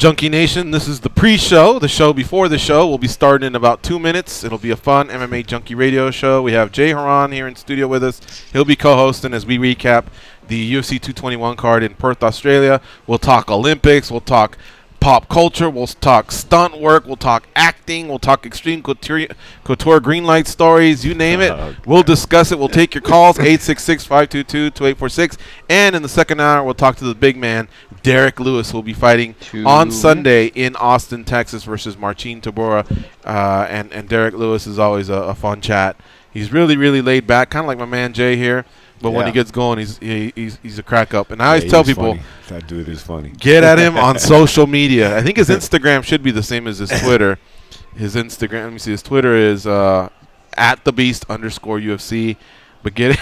Junkie Nation, this is the pre-show. The show before the show will be starting in about 2 minutes. It'll be a fun MMA Junkie radio show. We have Jay Hieron here in studio with us. He'll be co-hosting as we recap the UFC 221 card in Perth, Australia. We'll talk Olympics. We'll talk pop culture. We'll talk stunt work. We'll talk acting. We'll talk extreme couture green light stories. You name it. We'll discuss it. We'll take your calls, 866-522-2846. And in the second hour, we'll talk to the big man, Derrick Lewis, who will be fighting on Sunday in Austin, Texas versus Marcin Tybura. And Derrick Lewis is always a fun chat. He's really, really laid back, kind of like my man Jay here. But when he gets going, he's a crack up. And I always tell people, that dude is funny. Get at him on social media. I think his Instagram should be the same as his Twitter. His Instagram, let me see, his Twitter is @thebeast_UFC. But get it.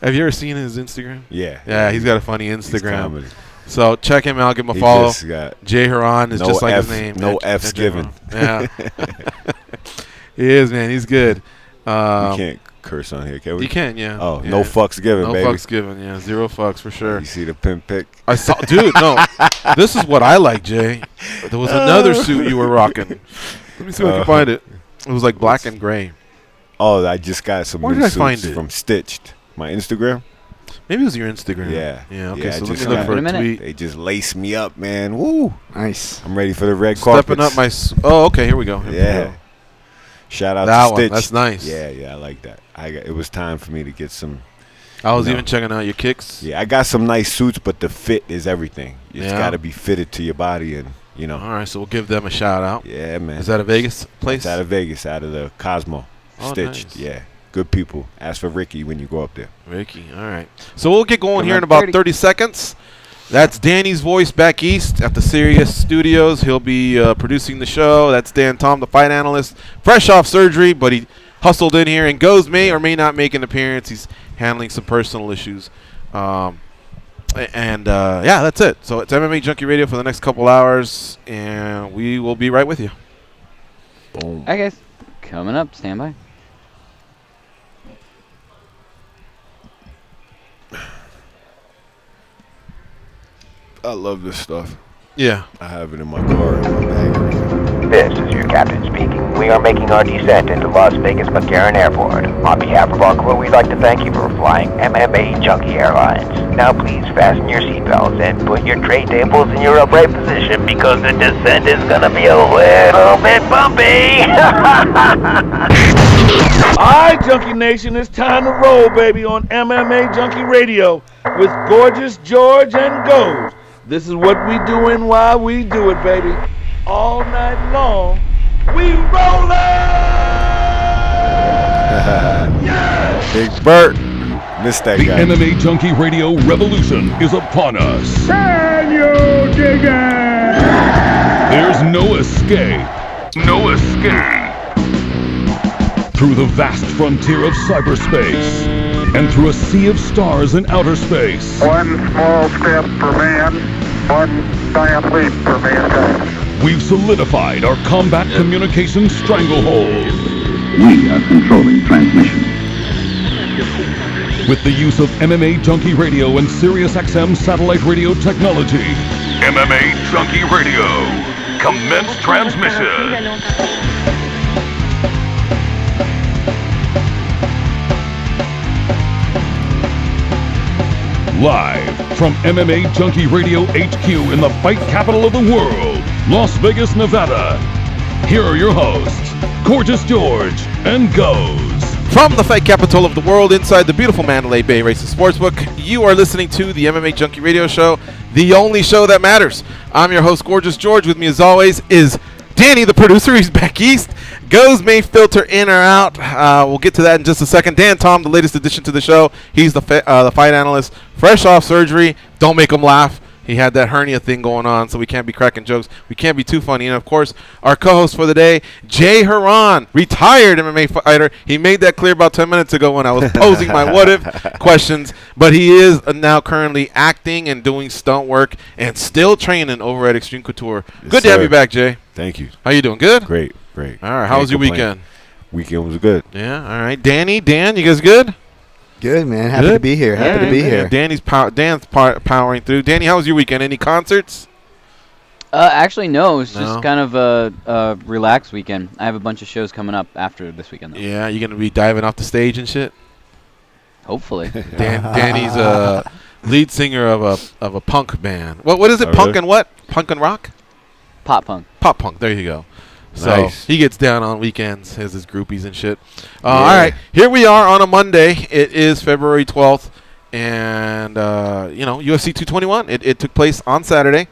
Have you ever seen his Instagram? Yeah. Yeah, he's got a funny Instagram. So check him out. Give him a follow. Jay Hieron is just like his name. No F's given. Yeah. He is, man. He's good. You can't curse on here, can we? You can, yeah. Oh, yeah. No fucks given, baby. No fucks given, yeah. 0 fucks for sure. You see the pimp pic? I saw, dude, no. This is what I like, Jay. There was another suit you were rocking. Let me see if I can find it. It was like black and gray. Oh, I just got some new suits from Stitched. My Instagram? Maybe it was your Instagram. Yeah. Yeah, okay, yeah, so let me look for a tweet. They just laced me up, man. Woo. Nice. I'm ready for the red carpet. Stepping up my oh, okay, here we go. Yeah. Shout out that to Stitch. One. That's nice. Yeah, I like that. It was time for me to get some. I was even checking out your kicks. Yeah, I got some nice suits, but the fit is everything. It's got to be fitted to your body, and All right, so we'll give them a shout out. Yeah, man. Is that a Vegas place? It's out of Vegas, out of the Cosmo. Stitched. Nice. Yeah. Good people. Ask for Ricky when you go up there. Ricky. All right. So we'll get going here in about 30 seconds. That's Danny's voice back east at the Sirius Studios. He'll be producing the show. That's Dan Tom, the fight analyst, fresh off surgery, but he hustled in here. And Goes may or may not make an appearance. He's handling some personal issues. Yeah, that's it. So it's MMA Junkie Radio for the next couple hours, and we will be right with you. Boom. All right, guys. Coming up. Stand by. I love this stuff. Yeah. I have it in my car, in my bag. This is your captain speaking. We are making our descent into Las Vegas McCarran Airport. On behalf of our crew, we'd like to thank you for flying MMA Junkie Airlines. Now please fasten your seatbelts and put your tray tables in your upright position because the descent is going to be a little bit bumpy. Alright, Junkie Nation, it's time to roll, baby, on MMA Junkie Radio with Gorgeous George and Goes. This is what we do and why we do it, baby. All night long, we rollin'! Yeah! Big Bert. Missed that guy. The MMA Junkie Radio revolution is upon us. Can you dig it? There's no escape. No escape. Through the vast frontier of cyberspace and through a sea of stars in outer space. One small step for man, one giant leap for mankind. We've solidified our combat communication stranglehold. We are controlling transmission. With the use of MMA Junkie Radio and SiriusXM satellite radio technology. MMA Junkie Radio. Commence transmission. Live from MMA Junkie Radio HQ in the fight capital of the world, Las Vegas, Nevada. Here are your hosts, Gorgeous George and Goes. From the fight capital of the world inside the beautiful Mandalay Bay Racing Sportsbook, you are listening to the MMA Junkie Radio Show, the only show that matters. I'm your host, Gorgeous George. With me, as always, is Danny, the producer. He's back east. Goes may filter in or out. We'll get to that in just a second. Dan Tom, the latest addition to the show. He's the fight analyst, fresh off surgery. Don't make him laugh. He had that hernia thing going on, so we can't be cracking jokes. We can't be too funny. And, of course, our co-host for the day, Jay Hieron, retired MMA fighter. He made that clear about 10 minutes ago when I was posing my what-if questions. But he is now currently acting and doing stunt work and still training over at Extreme Couture. Yes, good to have you back, Jay. Thank you. How you doing? Good? Great. All right. How was your weekend? Weekend was good. Yeah. All right. Dan, you guys good? Good, man. Happy to be here. Happy to be here. Dan's powering through. Danny, how was your weekend? Any concerts? Actually, no. It's No? just kind of a relaxed weekend. I have a bunch of shows coming up after this weekend, though. Yeah, you gonna be diving off the stage and shit. Hopefully. Danny's a lead singer of a punk band. What is it? Oh, Punk really? and what? Punk and rock? Pop punk. Pop punk. There you go. So Nice. he gets down on weekends, has his groupies and shit. Yeah. All right, here we are on a Monday. It is February 12th, and UFC 221. It took place on Saturday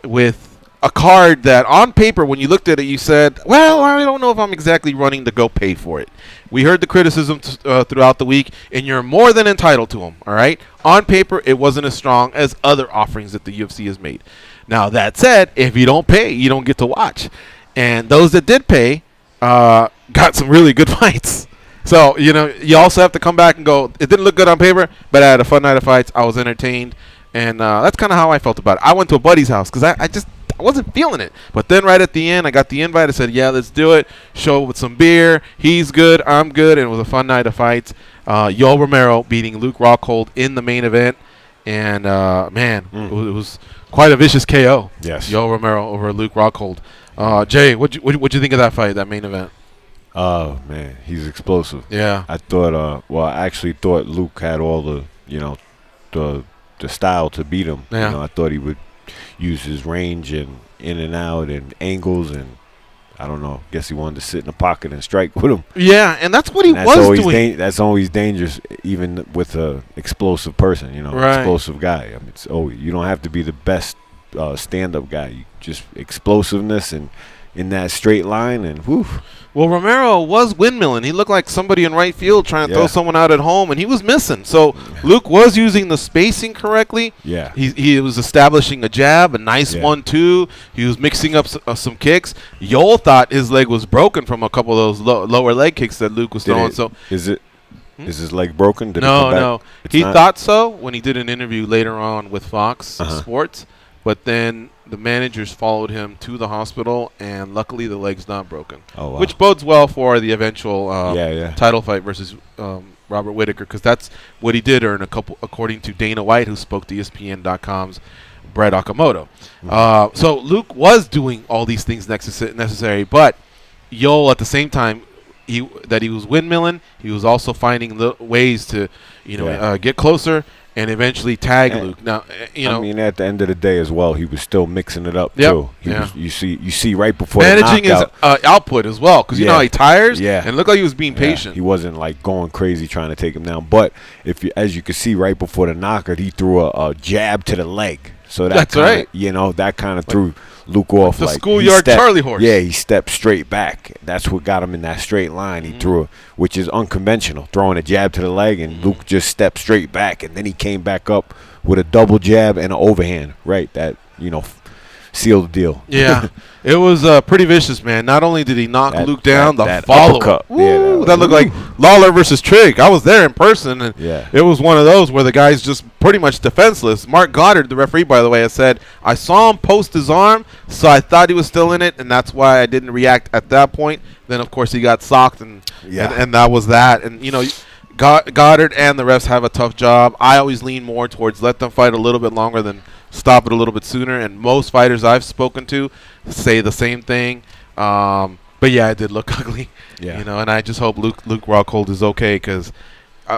with a card that on paper, when you looked at it, you said, well, I don't know if I'm exactly running to go pay for it. We heard the criticism throughout the week, and you're more than entitled to them, all right? On paper, it wasn't as strong as other offerings that the UFC has made. Now, that said, if you don't pay, you don't get to watch. And those that did pay got some really good fights. So, you also have to come back and go, it didn't look good on paper, but I had a fun night of fights. I was entertained. And that's kind of how I felt about it. I went to a buddy's house because I wasn't feeling it. But then right at the end, I got the invite. I said, yeah, let's do it. Show with some beer. He's good. I'm good. And it was a fun night of fights. Yoel Romero beating Luke Rockhold in the main event. And, it was quite a vicious KO. Yes. Yoel Romero over Luke Rockhold. Jay, what'd you think of that fight, that main event? Oh, man, he's explosive. Yeah. I thought, I actually thought Luke had all the, the style to beat him. Yeah. I thought he would use his range and in and out and angles, and I don't know. Guess he wanted to sit in the pocket and strike with him. Yeah, and that's what he was doing. That's always dangerous, even with a explosive person. Right. Explosive guy. I mean, you don't have to be the best stand-up guy. You just explosiveness and in that straight line, and whew. Well, Romero was windmilling. He looked like somebody in right field trying to throw someone out at home, and he was missing. So Luke was using the spacing correctly. Yeah. He was establishing a jab, a nice 1-2. He was mixing up some kicks. Yoel thought his leg was broken from a couple of those lower leg kicks that Luke was throwing. Is his leg broken? No. He thought so when he did an interview later on with Fox Sports, but then the managers followed him to the hospital, and luckily the leg's not broken. Oh, wow. Which bodes well for the eventual title fight versus Robert Whittaker, because that's what he did earn according to Dana White, who spoke to ESPN.com's Brett Okamoto. So Luke was doing all these things necessary, but Yoel at the same time, he was windmilling. He was also finding ways to get closer and eventually tag Luke. Now, I mean, at the end of the day as well, he was still mixing it up Yep. too. You see right before managing the knockout, his output as well, because you know how he tires. Yeah. And look like he was being patient. He wasn't like going crazy trying to take him down. But as you can see right before the knockout, he threw a jab to the leg. So that's right. That kind of threw Luke off. The like schoolyard Charlie horse. Yeah, he stepped straight back. That's what got him in that straight line. He threw, which is unconventional, throwing a jab to the leg, and Luke just stepped straight back, and then he came back up with a double jab and an overhand. Right, that sealed the deal. Yeah, it was pretty vicious, man. Not only did he knock Luke down, the follow-up. That looked like Lawler versus Trigg. I was there in person, and it was one of those where the guy's just pretty much defenseless. Mark Goddard, the referee, by the way, has said, I saw him post his arm, so I thought he was still in it, and that's why I didn't react at that point. Then, of course, he got socked, and that was that. And, Goddard and the refs have a tough job. I always lean more towards let them fight a little bit longer than stop it a little bit sooner, and most fighters I've spoken to say the same thing. But yeah, it did look ugly. Yeah. And I just hope Luke Rockhold is okay, because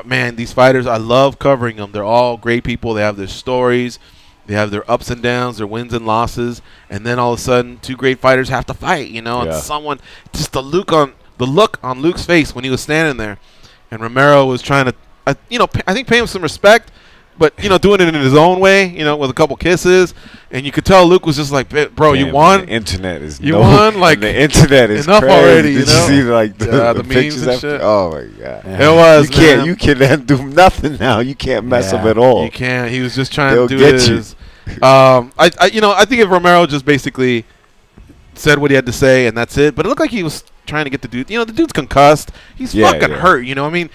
man, these fighters, I love covering them. They're all great people. They have their stories, they have their ups and downs, their wins and losses, and then all of a sudden, two great fighters have to fight. And someone, just the look on Luke's face when he was standing there, and Romero was trying to, I think, pay him some respect. But, doing it in his own way, with a couple kisses. And you could tell Luke was just like, bro, you won. The internet is won? Like, the internet is enough crazy. already, Did you see, like, the memes pictures and shit? Oh, my God. It was, You can't do nothing now. You can't mess up at all. You can't. He was just trying to do his. I think if Romero just basically said what he had to say and that's it. But it looked like he was trying to get the dude. The dude's concussed. He's fucking hurt, I mean.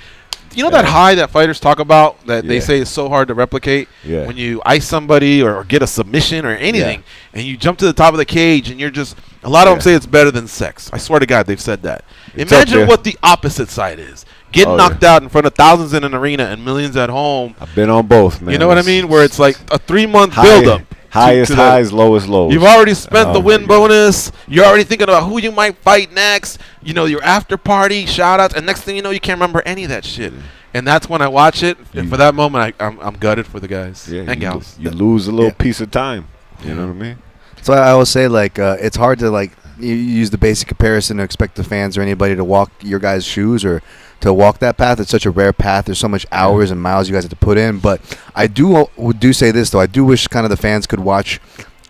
That high that fighters talk about that they say is so hard to replicate when you ice somebody or get a submission or anything and you jump to the top of the cage and you're just – a lot of them say it's better than sex. I swear to God they've said that. Imagine what the opposite side is. Getting knocked out in front of thousands in an arena and millions at home. I've been on both, man. You know what I mean? Where it's like a 3-month buildup. Highest highs, lowest lows. You've already spent the win bonus. You're already thinking about who you might fight next. You know, your after party, shout outs, and next thing you know, you can't remember any of that shit. And that's when I watch it. And for that moment, I'm gutted for the guys and gals. You lose a little piece of time. You know what I mean? So I always say, like, it's hard to, like, you use the basic comparison to expect the fans or anybody to walk your guys' shoes or to walk that path. It's such a rare path. There's so much hours and miles you guys have to put in. But I do say this, though. I do wish kind of the fans could watch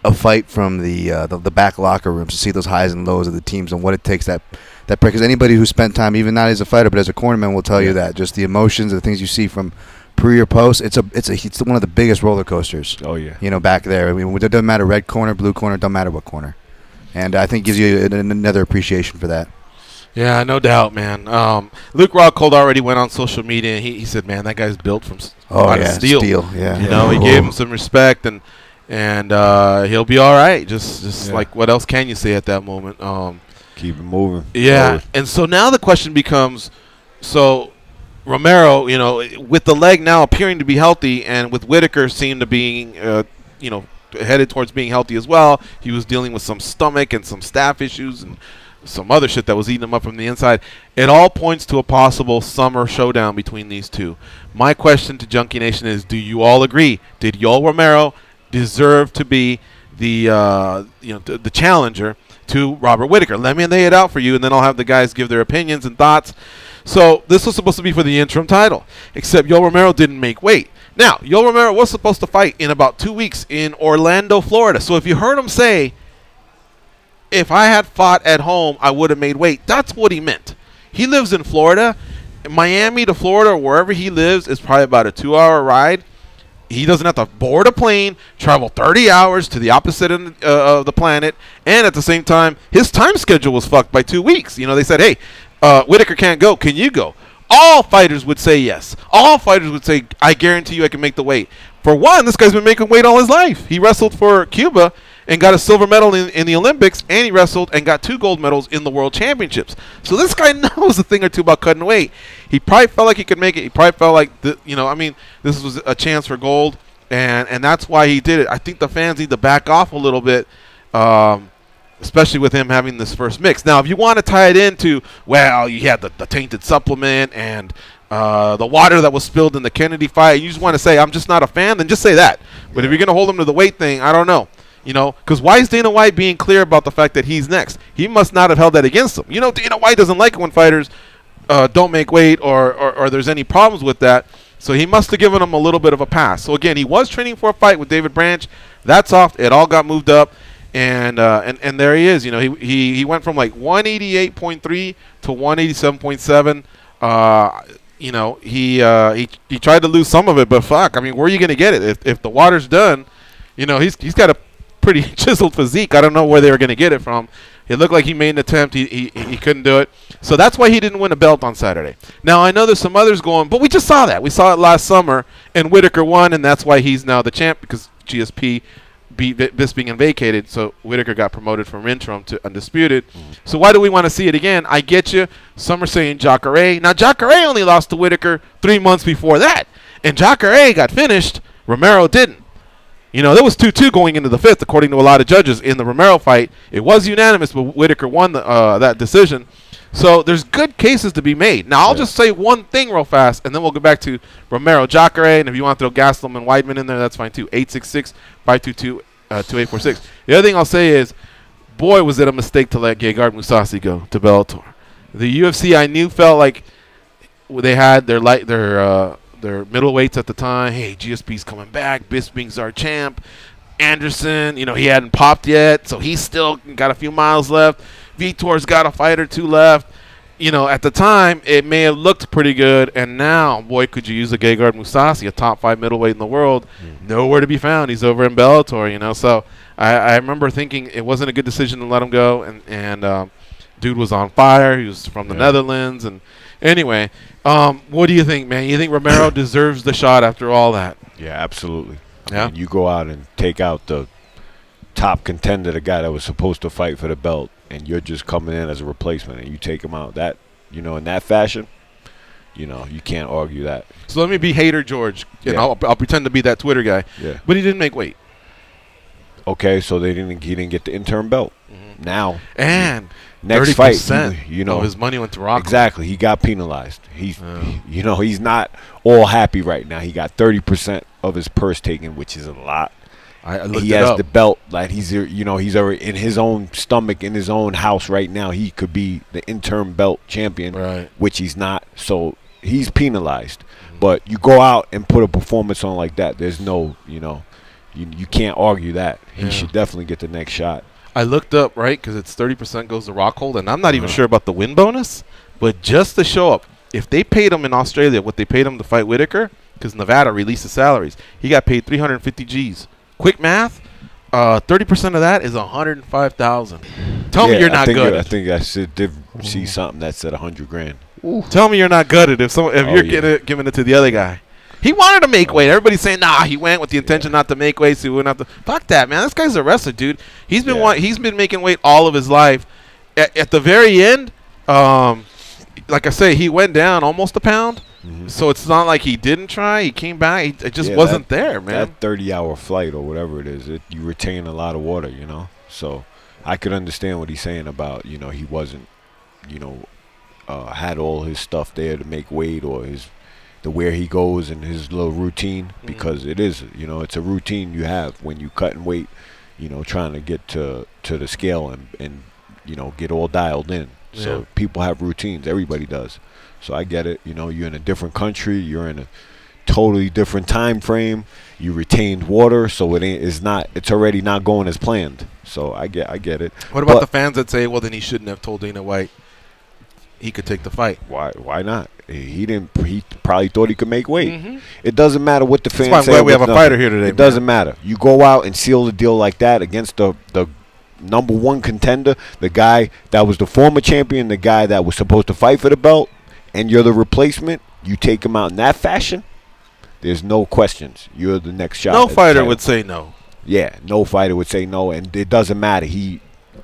a fight from the back locker rooms to see those highs and lows of the teams and what it takes that because anybody who spent time, even not as a fighter but as a cornerman, will tell you that just the emotions, the things you see from pre or post, it's one of the biggest roller coasters. Oh yeah, you know, back there. I mean, it doesn't matter red corner, blue corner, don't matter what corner, and I think gives you another appreciation for that. Yeah, no doubt, man. Luke Rockhold already went on social media and he said, man, that guy's built from out of steel. Yeah, you know, he gave him some respect and he'll be all right. Just like what else can you say at that moment? Keep it moving. Yeah, forward. and so now the question becomes, so Romero, you know, with the leg now appearing to be healthy, and with Whitaker seemed to being, you know, headed towards being healthy as well. He was dealing with some stomach and some staph issues and some other shit that was eating him up from the inside. It all points to a possible summer showdown between these two. My question to Junkie Nation is: do you all agree? Did Yoel Romero deserve to be the challenger to Robert Whitaker? Let me lay it out for you, and then I'll have the guys give their opinions and thoughts. So this was supposed to be for the interim title, except Yoel Romero didn't make weight. Now, Yoel Romero was supposed to fight in about 2 weeks in Orlando, Florida. So if you heard him say, if I had fought at home, I would have made weight, that's what he meant. He lives in Florida. Miami to Florida, or wherever he lives, is probably about a 2-hour ride. He doesn't have to board a plane, travel 30 hours to the opposite end of the planet, and at the same time, his time schedule was fucked by 2 weeks. You know, they said, hey, Whitaker can't go. Can you go? All fighters would say yes. All fighters would say, I guarantee you I can make the weight. For one, this guy's been making weight all his life. He wrestled for Cuba and got a silver medal in the Olympics, and he wrestled and got 2 gold medals in the World Championships. So this guy knows a thing or two about cutting weight. He probably felt like he could make it. He probably felt like, this was a chance for gold, and that's why he did it. I think the fans need to back off a little bit, especially with him having this first mix. Now, if you want to tie it into, well, you had the tainted supplement and the water that was spilled in the Kennedy fight, and you just want to say, I'm just not a fan, then just say that. But if you're going to hold him to the weight thing, I don't know. You know, because why is Dana White being clear about the fact that he's next? He must not have held that against him. You know, Dana White doesn't like it when fighters don't make weight or there's any problems with that. So he must have given him a little bit of a pass. So, again, he was training for a fight with David Branch. That's off. It all got moved up. And there he is. You know, he went from like 188.3 to 187.7. You know, he tried to lose some of it, but fuck. I mean, where are you going to get it? If the water's done, you know, he's got a pretty chiseled physique. I don't know where they were going to get it from. It looked like he made an attempt. He couldn't do it. So that's why he didn't win a belt on Saturday. Now, I know there's some others going, but we just saw that. We saw it last summer, and Whitaker won, and that's why he's now the champ, because GSP beat Bisping and vacated, so Whitaker got promoted from interim to undisputed. So why do we want to see it again? I get you. Some are saying Jacare. Now, Jacare only lost to Whitaker 3 months before that, and Jacare got finished. Romero didn't. You know, there was 2-2 going into the 5th, according to a lot of judges in the Romero fight. It was unanimous, but Whitaker won that decision. So there's good cases to be made. Now, I'll just say one thing real fast, and then we'll go back to Romero, Jacare, and if you want to throw Gastelum and Weidman in there, that's fine too. 866-522-2846. The other thing I'll say is, boy, was it a mistake to let Gegard Mousasi go to Bellator. The UFC, I knew, felt like they had their middleweights at the time. Hey, GSP's coming back. Bisping's our champ. Anderson, you know, he hadn't popped yet, so he's still got a few miles left. Vitor's got a fight or 2 left. You know, at the time, it may have looked pretty good, and now, boy, could you use a Gegard Mousasi, a top 5 middleweight in the world. Nowhere to be found. He's over in Bellator, you know. So I remember thinking it wasn't a good decision to let him go, and dude was on fire. He was from the Netherlands, and anyway, what do you think, man? You think Romero deserves the shot after all that? Yeah, absolutely. Yeah? I mean, you go out and take out the top contender, the guy that was supposed to fight for the belt, and you're just coming in as a replacement, and you take him out. That, you know, in that fashion, you know, you can't argue that. So let me be Hater George, and I'll pretend to be that Twitter guy. Yeah. But he didn't make weight. Okay, so he didn't get the interim belt. Now And next 30% fight, you know, of his money went to Rockhold. Exactly, he got penalized. He's you know, he's not all happy right now. He got 30% of his purse taken, which is a lot. I looked He it has up. the belt. Like he's already in his own stomach, in his own house right now. He could be the interim belt champion, Right. which he's not. So he's penalized. But you go out and put a performance on like that. There's no, you can't argue that. He should definitely get the next shot. I looked up, right, because it's 30% goes to Rockhold, and I'm not even sure about the win bonus, but just to show up, if they paid him in Australia what they paid him to fight Whitaker, because Nevada released the salaries, he got paid 350 G's. Quick math, 30% of that is 105,000. Tell me you're not good. I think I did see something that said 100 grand. Tell me you're not gutted if you're giving it to the other guy. He wanted to make weight. Everybody's saying, nah, he went with the intention not to make weight, so he wouldn't have to. Fuck that, man. This guy's a wrestler, dude. He's been making weight all of his life. At the very end, like I say, he went down almost a pound. So it's not like he didn't try. He came back. It just wasn't there, man. That 30-hour flight or whatever it is, you retain a lot of water, So I could understand what he's saying about, he wasn't, had all his stuff there to make weight or where he goes and his little routine, because it is, it's a routine you have when you cutting weight, trying to get to the scale and get all dialed in. So people have routines. Everybody does. So I get it. You're in a different country. You're in a totally different time frame. You retained water, so it's already not going as planned. So I get it. What about the fans that say, well, then he shouldn't have told Dana White he could take the fight? Why not? He probably thought he could make weight. It doesn't matter what the fans say. That's why we have a fighter here today. It doesn't matter. You go out and seal the deal like that against the number one contender, the guy that was the former champion, the guy that was supposed to fight for the belt, and you're the replacement. You take him out in that fashion, there's no questions. You're the next shot. No fighter would say no. Yeah, no fighter would say no, and it doesn't matter.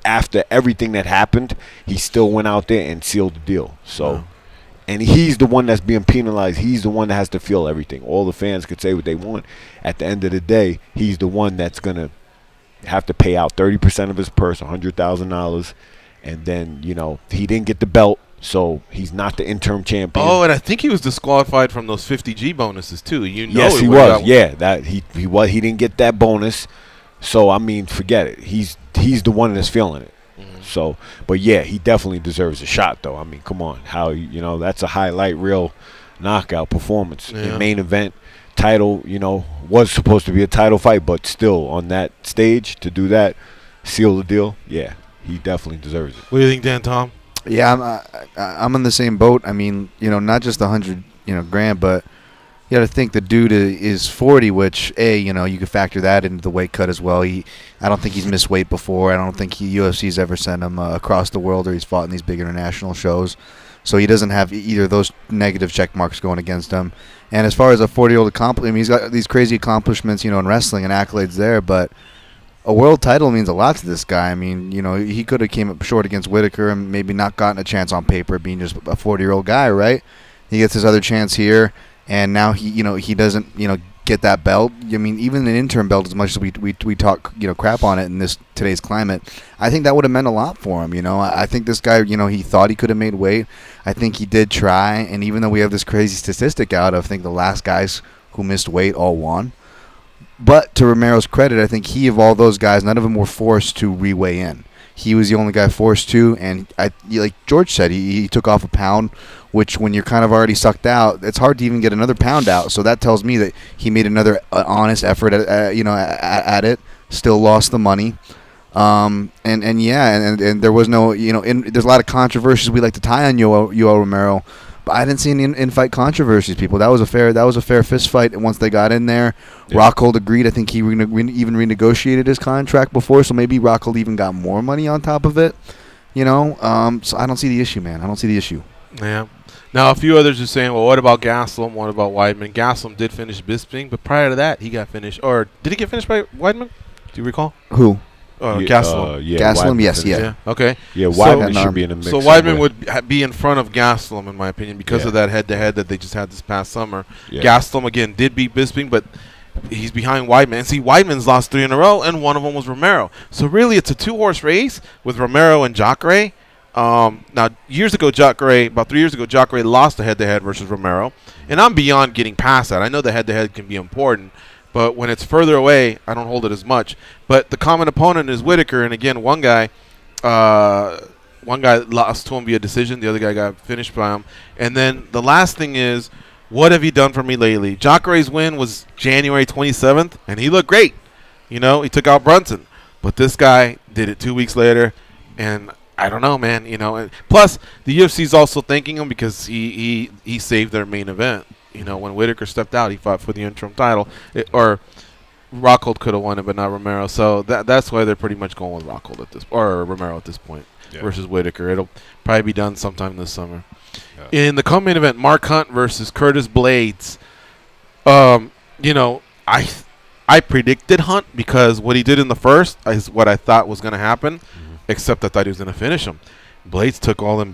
After everything that happened, he still went out there and sealed the deal. So, and he's the one that's being penalized. He's the one that has to feel everything. All the fans could say what they want. At the end of the day, he's the one that's going to have to pay out 30% of his purse, $100,000, and then, he didn't get the belt, so he's not the interim champion. Oh, and I think he was disqualified from those 50G bonuses too. Yes, he was. Yeah, that he didn't get that bonus. So I mean, forget it. He's the one that's feeling it. So, but yeah, he definitely deserves a shot, though. I mean, come on, that's a highlight reel knockout performance. The main event title, was supposed to be a title fight, but still on that stage to do that, seal the deal. Yeah, he definitely deserves it. What do you think, Dan Tom? Yeah, I'm in the same boat. I mean, not just the 100, grand, but you got to think the dude is 40, which you can factor that into the weight cut as well. I don't think he's missed weight before. I don't think UFC's ever sent him across the world, or he's fought in these big international shows. So he doesn't have either of those negative check marks going against him. And as far as a 40-year-old accomplishment, I mean, he's got these crazy accomplishments, in wrestling and accolades there, but a world title means a lot to this guy. I mean, he could have came up short against Whitaker and maybe not gotten a chance on paper being just a 40-year-old guy, right? He gets his other chance here, and now he doesn't, get that belt. I mean, even an interim belt, as much as we talk, crap on it in today's climate, I think that would have meant a lot for him. I think this guy, he thought he could have made weight. I think he did try, and even though we have this crazy statistic out of, I think the last guys who missed weight all won. But to Romero's credit, I think he, of all those guys, none of them were forced to re-weigh in. He was the only guy forced to, and like George said, he took off a pound, which when you're kind of already sucked out, it's hard to even get another pound out. So that tells me that he made another honest effort at it, still lost the money. And there was no, there's a lot of controversies we like to tie on Yoel Romero, but I didn't see any in-fight controversies, people. That was a fair fist fight, and once they got in there, Rockhold agreed. I think he even renegotiated his contract before, so maybe Rockhold even got more money on top of it. So I don't see the issue, man. I don't see the issue. Yeah. Now, a few others are saying, well, what about Gastelum? What about Weidman? Gastelum did finish Bisping, but prior to that, he got finished. Or did he get finished by Weidman? Do you recall? Who? Gastelum. Gastelum, yes, yeah. Okay. Yeah, Weidman should be in the mix. So Weidman would be in front of Gastelum, in my opinion, because of that head-to-head that they just had this past summer. Yeah. Gastelum, again, did beat Bisping, but he's behind Weidman. And see, Weidman's lost 3 in a row, and one of them was Romero. So really, it's a 2-horse race with Romero and Jacare. Now, about 3 years ago, Jacare lost the head-to-head versus Romero. And I'm beyond getting past that. I know the head-to-head can be important, but when it's further away, I don't hold it as much. But the common opponent is Whitaker, and again, one guy lost to him via decision. The other guy got finished by him. And then the last thing is, what have you done for me lately? Jacare's win was January 27th, and he looked great. You know, he took out Brunson. But this guy did it 2 weeks later, and I don't know, man. You know, and plus the UFC's also thanking him because he saved their main event. You know, when Whitaker stepped out, he fought for the interim title. Or Rockhold could have won it, but not Romero. So that's why they're pretty much going with Rockhold or Romero at this point versus Whitaker. It'll probably be done sometime this summer. Yeah. In the co-main event, Mark Hunt versus Curtis Blaydes. You know, I predicted Hunt because what he did in the first is what I thought was going to happen, except I thought he was going to finish him. Blaydes took all them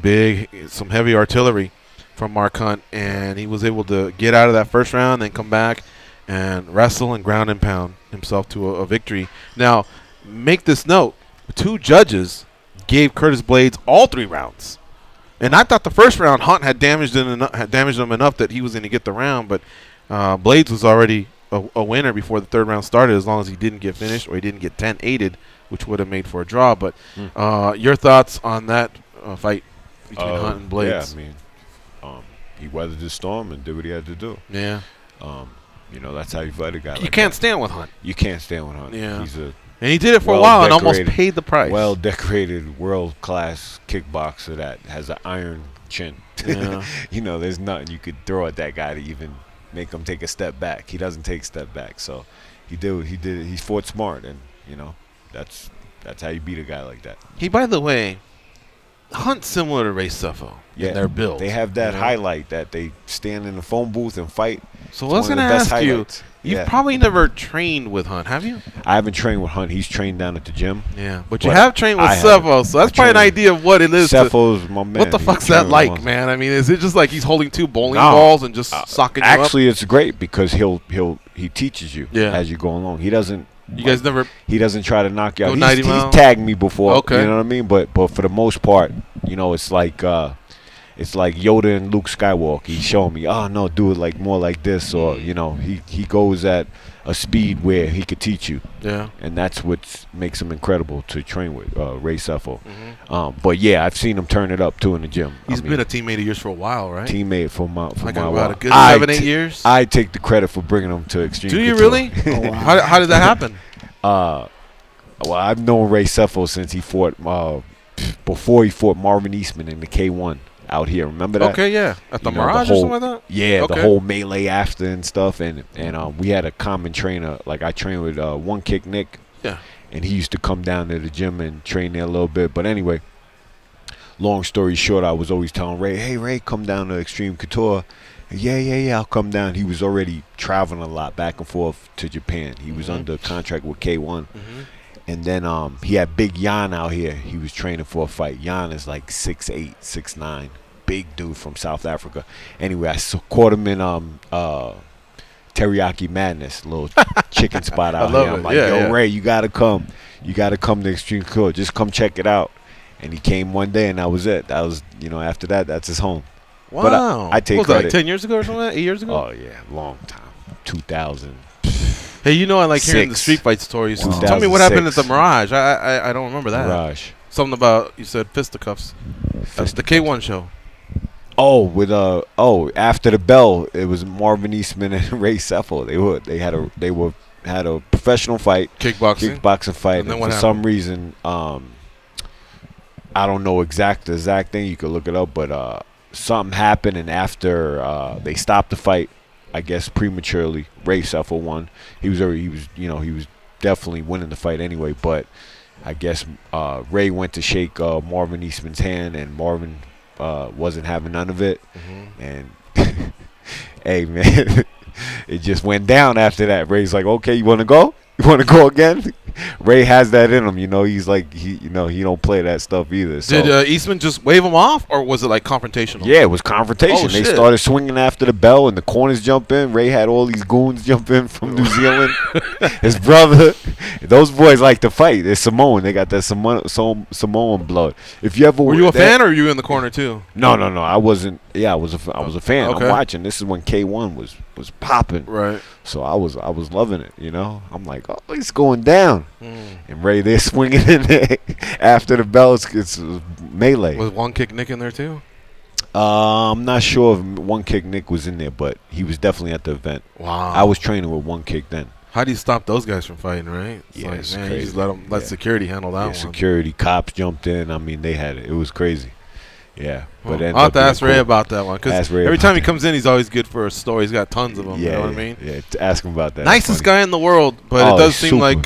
some heavy artillery from Mark Hunt, and he was able to get out of that first round, then come back and wrestle and ground and pound himself to a victory. Now, make this note, 2 judges gave Curtis Blaydes all 3 rounds. And I thought the first round Hunt had damaged him enough that he was going to get the round, but Blaydes was already a winner before the 3rd round started, as long as he didn't get finished or he didn't get 10-8'd, which would have made for a draw. But your thoughts on that fight between Hunt and Blaydes? Yeah, I mean, he weathered the storm and did what he had to do. Yeah. You know, that's how you fight a guy. You can't stand with Hunt. You can't stand with Hunt. Yeah. And he did it for a while and almost paid the price. Well-decorated, world-class kickboxer that has an iron chin. Yeah. You know, there's nothing you could throw at that guy to even make him take a step back. He doesn't take a step back. So he did what he did. He fought smart, and, you know, that's how you beat a guy like that. By the way, Hunt's similar to Ray Seffo in their build. They have that highlight that they stand in the phone booth and fight. So I was going to ask you, you've probably never trained with Hunt, have you? I haven't trained with Hunt. He's trained down at the gym. Yeah, but you have trained with Seffo, so that's probably an idea of what it is. Seffo's my man. What the fuck's that like, man? I mean, is it just like he's holding 2 bowling balls and just socking you up? Actually, it's great because he teaches you as you go along. He doesn't. You guys never. He doesn't try to knock you out. He's tagged me before. Okay. You know what I mean? But for the most part, you know, it's like Yoda and Luke Skywalker. He's showing me, oh no, do it like more like this, or you know, he goes at a speed where he could teach you. Yeah. And that's what makes him incredible to train with, Ray Seffo. But yeah, I've seen him turn it up too in the gym. He's been a teammate of yours for a while, right? Teammate for my about a good 7-8 years. I take the credit for bringing him to Extreme. Do you Couture. really? Oh, wow. How did that happen? Well, I've known Ray Seffo since he fought before he fought Marvin Eastman in the K1 out here. Remember that? Okay, yeah. At the Mirage or something like that? Yeah, the whole melee after and stuff. And we had a common trainer. Like I trained with One Kick Nick. Yeah. And he used to come down to the gym and train there a little bit. But anyway, long story short, I was always telling Ray, hey, Ray, come down to Extreme Couture. Yeah, I'll come down. He was already traveling a lot back and forth to Japan. He was under contract with K1. And then he had Big Jan out here. He was training for a fight. Jan is like 6'8", 6'9", big dude from South Africa. Anyway, I caught him in Teriyaki Madness, little chicken spot out here. I'm like, Ray, you gotta come. You gotta come to Extreme Couture. Just come check it out. And he came one day, and that was it. That was, you know, after that, that's his home. Wow. But I take what was credit. That, like 10 years ago or something? 8 years ago? Oh yeah, long time. 2000. Hey, you know I like hearing the street fight stories. Tell me what happened at the Mirage. I don't remember that. Mirage. Something about, you said fisticuffs. That's the K1 show. Oh, with after the bell, it was Marvin Eastman and Ray Seffo. They had a professional fight, kickboxing fight. And for some reason, I don't know the exact thing. You could look it up, but something happened, and after they stopped the fight, I guess prematurely, Ray Seffo won. He was definitely winning the fight anyway, but I guess Ray went to shake Marvin Eastman's hand, and Marvin wasn't having none of it. And hey man, it just went down after that. Ray's like, okay, you want to go? You want to go again? Ray has that in him. You know, he's like he don't play that stuff either. So. Did Eastman just wave him off, or was it like confrontational? Yeah, it was confrontation. Oh, they shit. started swinging after the bell, and the corners jump in. Ray had all these goons jump in from New Zealand. His brother. Those boys like to fight. They're Samoan. They got that Samoan blood. If you ever were you a fan, or were you in the corner too? No. I wasn't. Yeah, I was a fan. Okay. I'm watching. This is when K1 was popping. Right. So I was loving it. You know, I'm like, oh, it's going down. And Ray, they're swinging in there after the bell. It's melee. Was One Kick Nick in there too? I'm not sure if One Kick Nick was in there, but he was definitely at the event. Wow. I was training with One Kick then. How do you stop those guys from fighting, right? It's Yeah, like, it's man, crazy. you just let security handle that one. Security, cops jumped in. I mean, they had it. It was crazy. Yeah. But I'll have to ask Ray about that one, because every time he comes in, he's always good for a story. He's got tons of them. Yeah, you know what I mean? Yeah, ask him about that. Nicest guy in the world, but it does seem like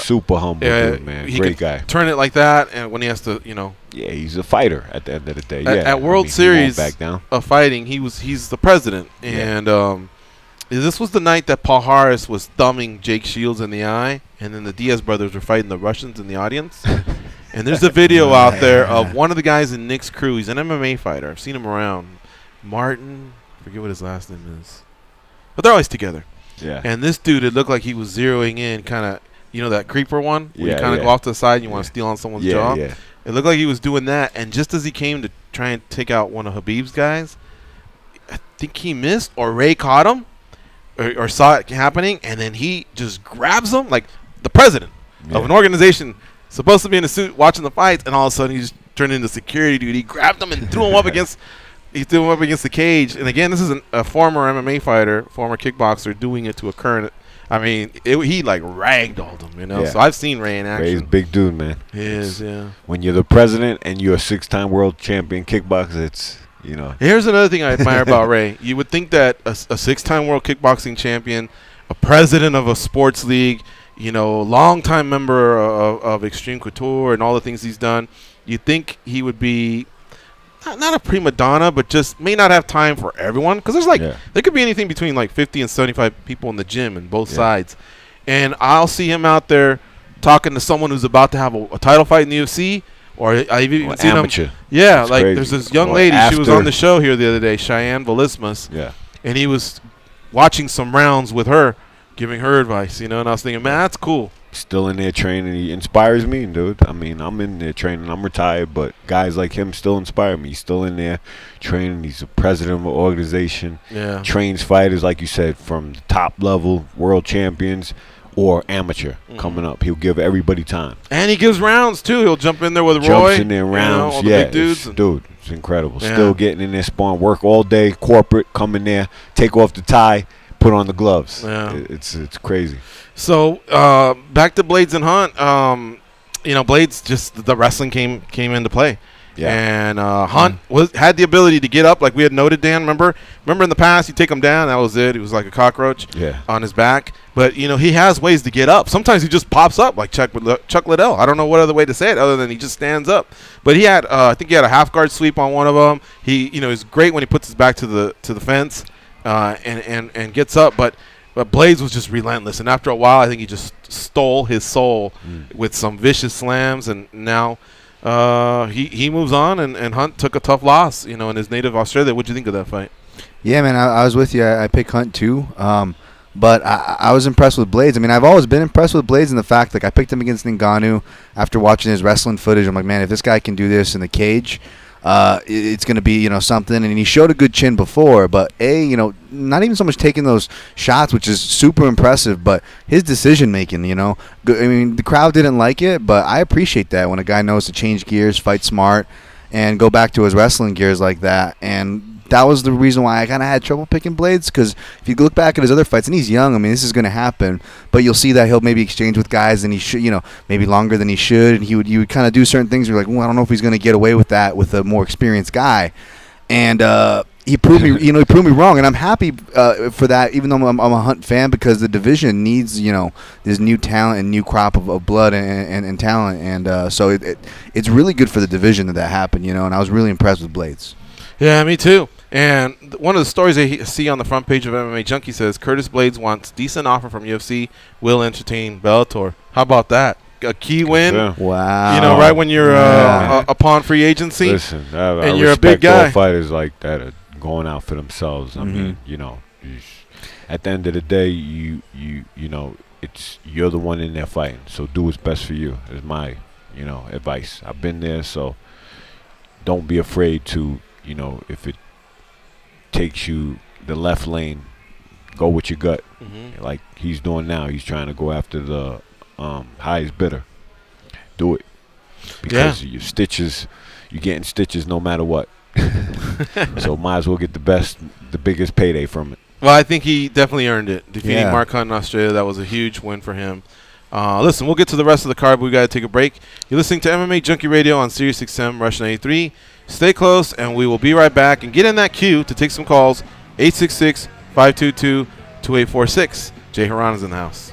super humble, dude, man. He Great can guy. turn it like that, and when he has to, you know. Yeah, he's a fighter at the end of the day. At World Series back down. of fighting, he's the president, and this was the night that Paul Harris was thumbing Jake Shields in the eye, and then the Diaz brothers were fighting the Russians in the audience. And there's a video out there of one of the guys in Nick's crew. He's an MMA fighter. I've seen him around. Martin, I forget what his last name is. But they're always together. Yeah. And this dude, it looked like he was zeroing in kind of, you know, that creeper one? Where you kind of go off to the side and you want to steal on someone's jaw? Yeah. It looked like he was doing that. And just as he came to try and take out one of Habib's guys, I think he missed, or Ray caught him, or saw it happening, and then he just grabs him, like the president of an organization supposed to be in a suit watching the fights, and all of a sudden he just turned into security dude. He grabbed him and threw him up against the cage. And again, this is a former MMA fighter, former kickboxer, doing it to a current. I mean, he like ragdolled him, you know. Yeah. So I've seen Ray in action. Ray's a big dude, man. He is, yeah. When you're the president and you're a 6-time world champion kickboxer, it's, you know. Here's another thing I admire about Ray. You would think that a 6-time world kickboxing champion, a president of a sports league, you know, longtime member of Extreme Couture and all the things he's done, you think he would be not a prima donna, but just may not have time for everyone, because there's there could be anything between like 50 and 75 people in the gym in both sides, and I'll see him out there talking to someone who's about to have a title fight in the UFC, or I've even seen him. Yeah, that's like crazy. There's this young lady. She was on the show here the other day, Cheyenne Velismas. Yeah, and he was watching some rounds with her, giving her advice, you know, and I was thinking, man, that's cool. Still in there training. He inspires me, dude. I mean, I'm in there training. I'm retired, but guys like him still inspire me. He's still in there training. He's the president of an organization. Yeah. Trains fighters, like you said, from the top level, world champions or amateur coming up. He'll give everybody time. And he gives rounds, too. He'll jump in there with Roy. Jumps in there rounds. You know, all the big dudes. Dude, it's incredible. Yeah. Still getting in there, sparring, work all day, corporate, come in there, take off the tie, put on the gloves. Yeah. It's crazy. So back to Blaydes and Hunt. You know, Blaydes, just the wrestling came into play. Yeah. And Hunt had the ability to get up, like we had noted, Dan. Remember in the past, you take him down, that was it. He was like a cockroach on his back. But, you know, he has ways to get up. Sometimes he just pops up like Chuck Liddell. I don't know what other way to say it other than he just stands up. But he had, I think he had a half guard sweep on one of them. He, you know, is great when he puts his back to the fence and gets up. But Blaydes was just relentless, and after a while, I think he just stole his soul with some vicious slams, and now he moves on, and Hunt took a tough loss, you know, in his native Australia. What'd you think of that fight? Yeah, man, I was with you. I picked Hunt too, but I was impressed with Blaydes. I mean, I've always been impressed with Blaydes in the fact, like, I picked him against Ngannou after watching his wrestling footage. I'm like, man, if this guy can do this in the cage, it's going to be, you know, something. And he showed a good chin before, but you know, not even so much taking those shots, which is super impressive, but his decision making, you know. I mean, the crowd didn't like it, but I appreciate that when a guy knows to change gears, fight smart, and go back to his wrestling gears like that. And that was the reason why I kind of had trouble picking Blaydes, because if you look back at his other fights, and he's young, I mean, this is going to happen, but you'll see that he'll maybe exchange with guys, and he should, you know, maybe longer than he should, and you would kind of do certain things. You're like, well, I don't know if he's going to get away with that with a more experienced guy, and he proved me, you know, he proved me wrong, and I'm happy for that, even though I'm a Hunt fan, because the division needs, you know, this new talent and new crop of blood and talent, and so it's really good for the division that happened, you know, and I was really impressed with Blaydes. Yeah, me too. And one of the stories I see on the front page of MMA Junkie says Curtis Blaydes wants decent offer from UFC, will entertain Bellator. How about that? A key win. Yeah. Wow. You know, right when you're upon free agency. Listen, I and you're a big respect guy. all fighters like that are going out for themselves. I mean, you know, at the end of the day, you know, you're the one in there fighting. So do what's best for you. Is my, you know, advice. I've been there, so don't be afraid to, you know, if it takes you the left lane, go with your gut. Like he's doing now. He's trying to go after the highest bidder. Do it. Because your stitches, you're getting stitches no matter what. So might as well get the biggest payday from it. Well, I think he definitely earned it. Defeating Mark Hunt in Australia, that was a huge win for him. Listen, we'll get to the rest of the card, but we got to take a break. You're listening to MMA Junkie Radio on Sirius XM Rush 93. Stay close, and we will be right back. And get in that queue to take some calls. 866-522-2846. Jay Hieron is in the house.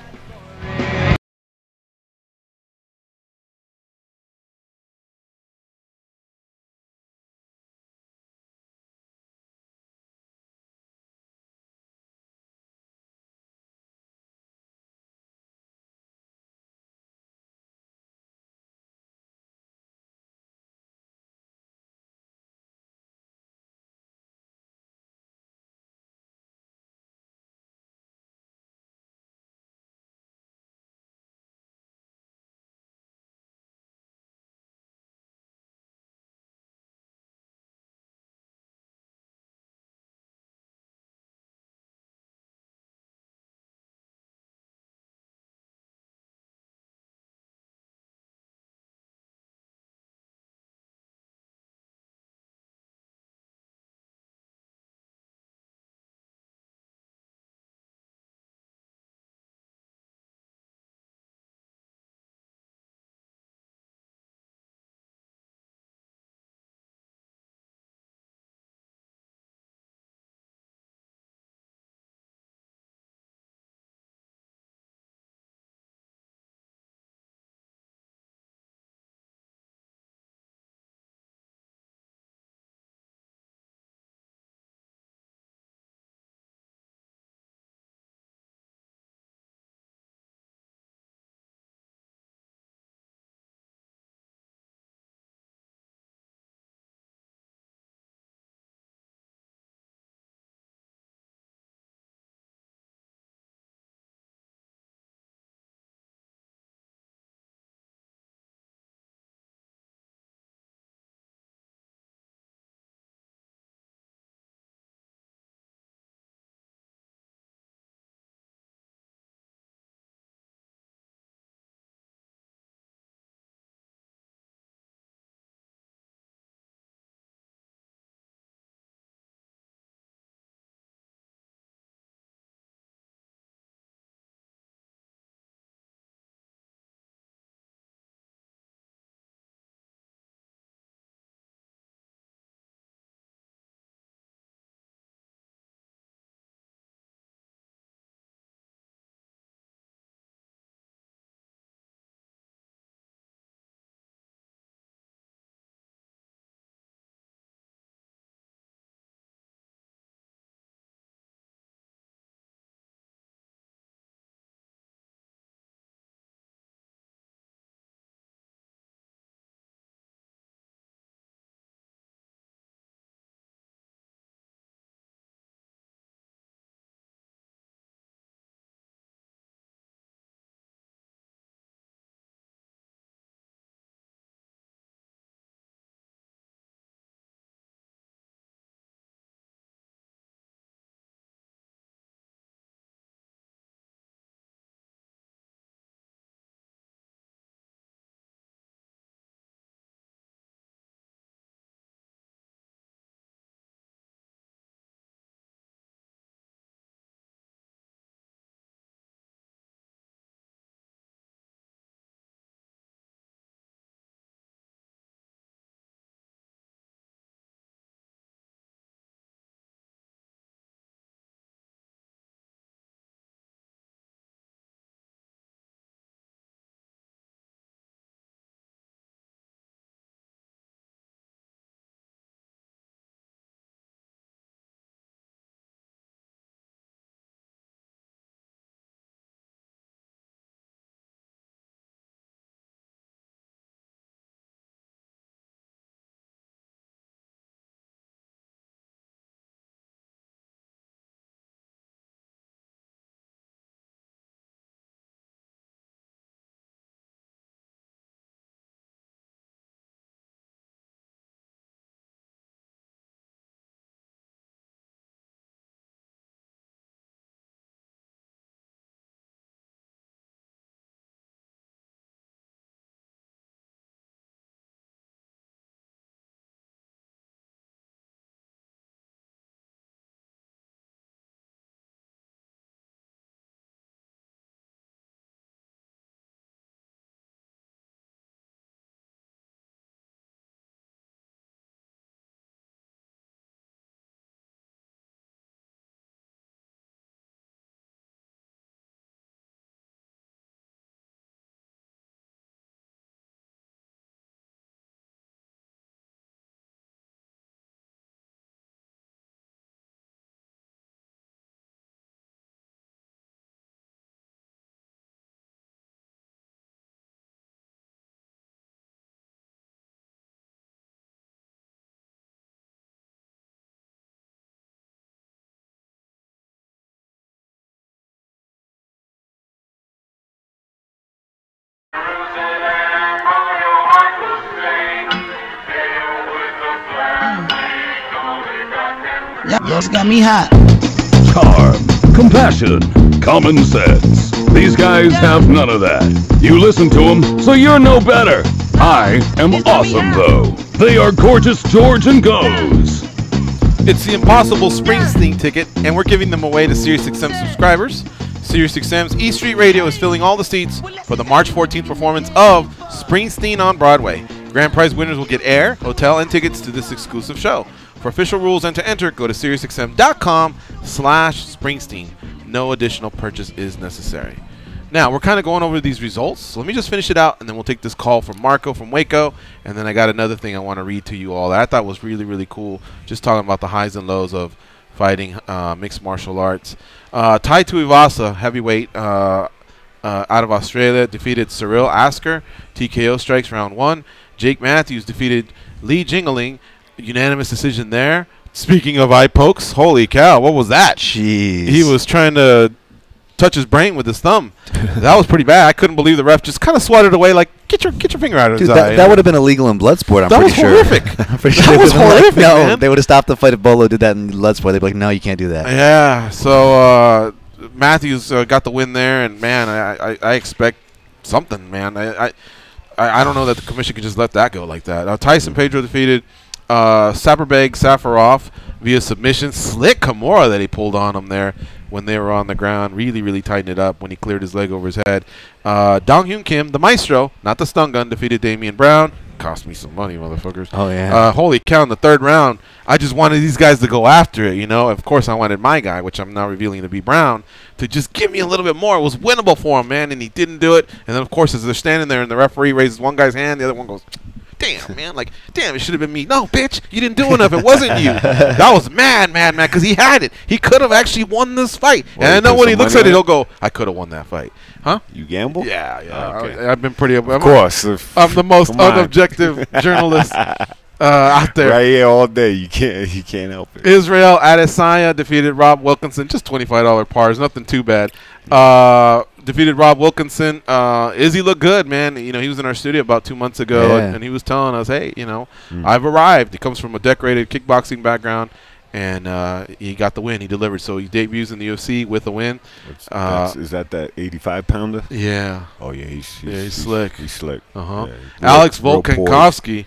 Got me hot. Charm, compassion, common sense. These guys have none of that. You listen to them, so you're no better. I am awesome, though. They are Gorgeous George and Goes. It's the Impossible Springsteen ticket, and we're giving them away to SiriusXM subscribers. SiriusXM's E Street Radio is filling all the seats for the March 14th performance of Springsteen on Broadway. Grand prize winners will get air, hotel, and tickets to this exclusive show. For official rules and to enter, go to SiriusXM.com/Springsteen. No additional purchase is necessary. Now, we're kind of going over these results, so let me just finish it out, and then we'll take this call from Marco from Waco, and then I got another thing I want to read to you all that I thought was really, really cool, just talking about the highs and lows of fighting mixed martial arts. Tai Tuivasa, heavyweight out of Australia, defeated Cyril Asker, TKO strikes round 1. Jake Matthews defeated Lee Jingling, unanimous decision there. Speaking of eye pokes, holy cow, what was that? Jeez. He was trying to touch his brain with his thumb. That was pretty bad. I couldn't believe the ref just kind of swatted away like, get your finger out of his eye. That would have been illegal in Bloodsport, I'm pretty sure. That was horrific. I'm pretty That sure was horrific, no, man. they would have stopped the fight if Bolo did that in Bloodsport. They'd be like, no, you can't do that. Yeah, so Matthews got the win there, and, man, I expect something, man. I don't know that the commission could just let that go like that. Tyson Pedro defeated Saperbeg Safarov via submission. Slick Kimura that he pulled on him there when they were on the ground. Really, really tightened it up when he cleared his leg over his head. Dong Hyun Kim, the maestro, not the stun gun, defeated Damian Brown. Cost me some money, motherfuckers. Oh, yeah. Holy cow, in the third round, I just wanted these guys to go after it, you know. Of course, I wanted my guy, which I'm now revealing to be Brown, to just give me a little bit more. It was winnable for him, man, and he didn't do it. And then, of course, as they're standing there and the referee raises one guy's hand, the other one goes, damn, man, like, damn, it should have been me. No, bitch, you didn't do enough. It wasn't you. That was mad, because he had it. He could have actually won this fight. Well, and I know when he looks at it, he'll go, I could have won that fight. Huh? You gamble? Yeah. Okay. I've been pretty. Of course. I'm the most unobjective journalist out there. Right here all day. You can't help it. Israel Adesanya defeated Rob Wilkinson. Just $25 pars. Nothing too bad. Defeated Rob Wilkinson. Izzy looked good, man. You know, he was in our studio about 2 months ago, and he was telling us, hey, you know, I've arrived. He comes from a decorated kickboxing background. And he got the win. He delivered. So he debuts in the UFC with a win. Is that 85-pounder? Yeah. Oh, yeah. He's slick. He's slick. Uh-huh. Yeah, Alex Volkanovski.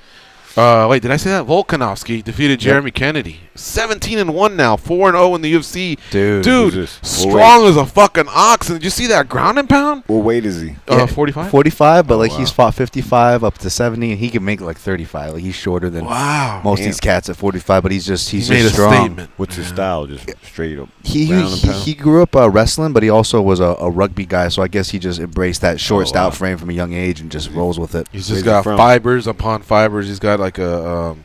Wait, did I say that? Volkanovski defeated Jeremy Kennedy. 17-1 now. 4-0 in the UFC. Dude, strong as a fucking ox. And did you see that ground and pound? What weight is he? 45? 45, but he's fought 55 up to 70, and he can make like 35. Like he's shorter than most of these cats at 45, but he's just made strong. A statement. What's his style? Just straight up. He grew up wrestling, but he also was a rugby guy, so I guess he just embraced that short stout frame from a young age and just rolls with it. He's just got fibers upon fibers. He's got like a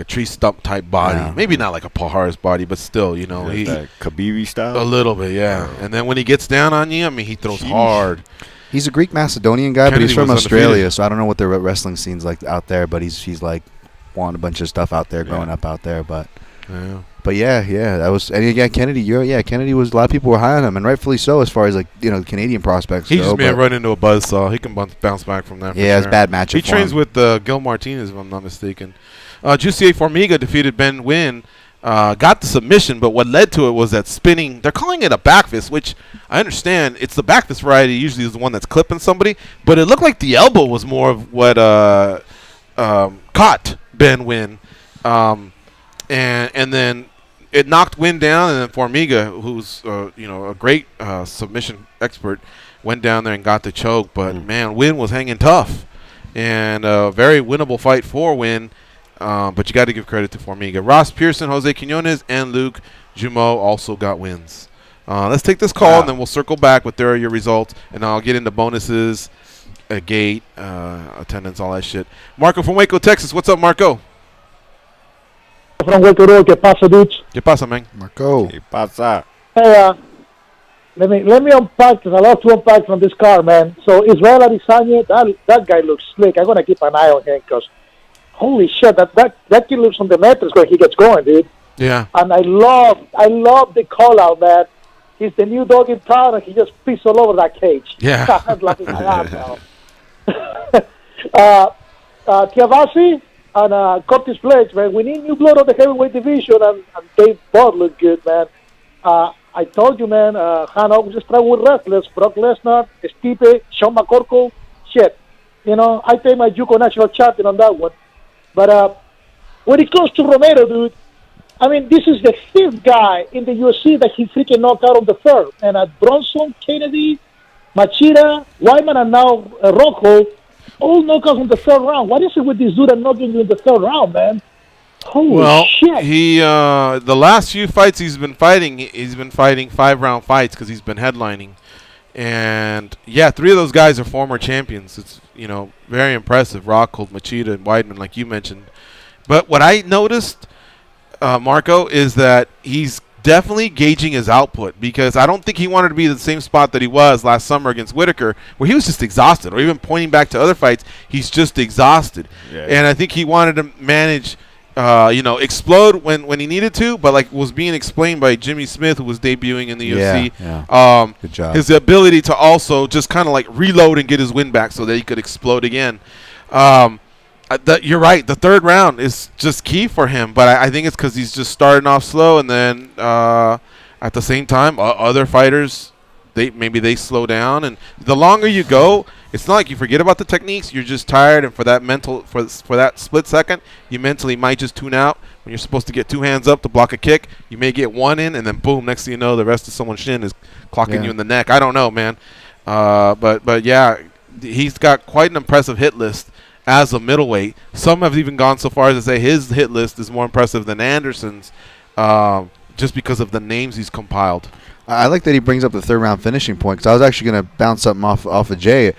tree stump type body. Yeah. Maybe not like a Pahara's body, but still, you know. That Khabib style? A little bit, yeah. And then when he gets down on you, I mean, he throws hard. He's a Greek Macedonian guy, Kennedy, but he's from Australia, so I don't know what the wrestling scene's like out there, but he's like won a bunch of stuff out there growing up out there, but that was, and again, Kennedy, Kennedy was, a lot of people were high on him, and rightfully so, as far as like, you know, Canadian prospects He just may have run into a buzzsaw. He can bounce back from that. Yeah, it's bad matchup. He trains with Gil Martinez, if I'm not mistaken. Jussier Formiga defeated Ben Nguyen. Got the submission, but what led to it was that spinning. They're calling it a back fist, which I understand. It's the back fist variety. Usually is the one that's clipping somebody, but it looked like the elbow was more of what caught Ben Nguyen, and then it knocked Nguyen down, and then Formiga, who's a great submission expert, went down there and got the choke. But man, Nguyen was hanging tough, and a very winnable fight for Nguyen. But you got to give credit to Formiga. Ross Pearson, Jose Quinones, and Luke Jumeau also got wins. Let's take this call, and then we'll circle back with your results, and I'll get into bonuses, gate, attendance, all that shit. Marco from Waco, Texas. What's up, Marco? From Waco, ¿qué pasa, dudes? ¿Qué pasa, man? Marco. ¿Qué pasa? Hey, let me unpack, because I love to unpack from this car, man. So Israel Adesanya, that guy looks slick. I'm gonna keep an eye on him, because holy shit, that kid lives on the metros where he gets going, dude. Yeah. And I love the call out, man. He's the new dog in town, and he just pissed all over that cage. Yeah. I'm laughing my ass out. Tiavasi, and Curtis Blaydes, man. We need new blood on the heavyweight division, and Dave Budd looked good, man. I told you, man, Hano just try with wrestlers. Brock Lesnar, Stipe, Shawn McCorkle, shit. You know, I pay my Juco national champion on that one. But when it comes to Romero, dude, I mean, this is the 5th guy in the UFC that he freaking knocked out on the 3rd. And at Bronson, Kennedy, Machida, Wyman, and now Rockhold, all knockouts in the 3rd round. What is it with this dude and knocking you in the 3rd round, man? Holy shit. He the last few fights he's been fighting 5-round fights because he's been headlining. And, yeah, 3 of those guys are former champions. It's, you know, very impressive. Rockhold, Machida, and Weidman, like you mentioned. But what I noticed, Marco, is that he's definitely gauging his output because I don't think he wanted to be in the same spot that he was last summer against Whitaker, where he was just exhausted. Or even pointing back to other fights, he's just exhausted. Yeah, and I think he wanted to manage, you know, explode when he needed to, but like was being explained by Jimmy Smith, who was debuting in the UFC. Yeah. Good job. His ability to also just kind of like reload and get his win back so that he could explode again. You're right. The 3rd round is just key for him, but I think it's because he's just starting off slow, and then at the same time, other fighters, maybe slow down, and the longer you go, it's not like you forget about the techniques. You're just tired, and for that for that split second, you mentally might just tune out. When you're supposed to get 2 hands up to block a kick, you may get 1 in, and then boom, next thing you know, the rest of someone's shin is clocking you in the neck. I don't know, man, but yeah, he's got quite an impressive hit list. As a middleweight, some have even gone so far as to say his hit list is more impressive than Anderson's, just because of the names he's compiled. I like that he brings up the 3rd round finishing point because I was actually going to bounce something off of Jay,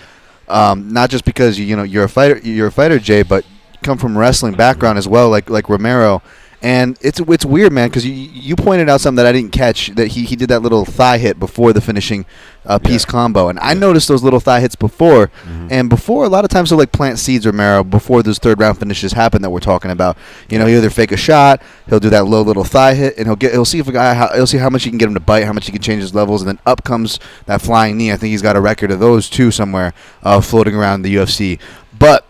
not just because you're a fighter, Jay, but you come from a wrestling background as well, like Romero. And it's weird, man, because you pointed out something that I didn't catch, that he did that little thigh hit before the finishing piece combo. And I noticed those little thigh hits before. And before, a lot of times he'll like plant seeds, Romero, before those 3rd round finishes happen that we're talking about. You know, he'll either fake a shot, he'll do that low little thigh hit, and he'll see how much he can get him to bite, how much he can change his levels, and then up comes that flying knee. I think he's got a record of those too somewhere floating around the UFC. But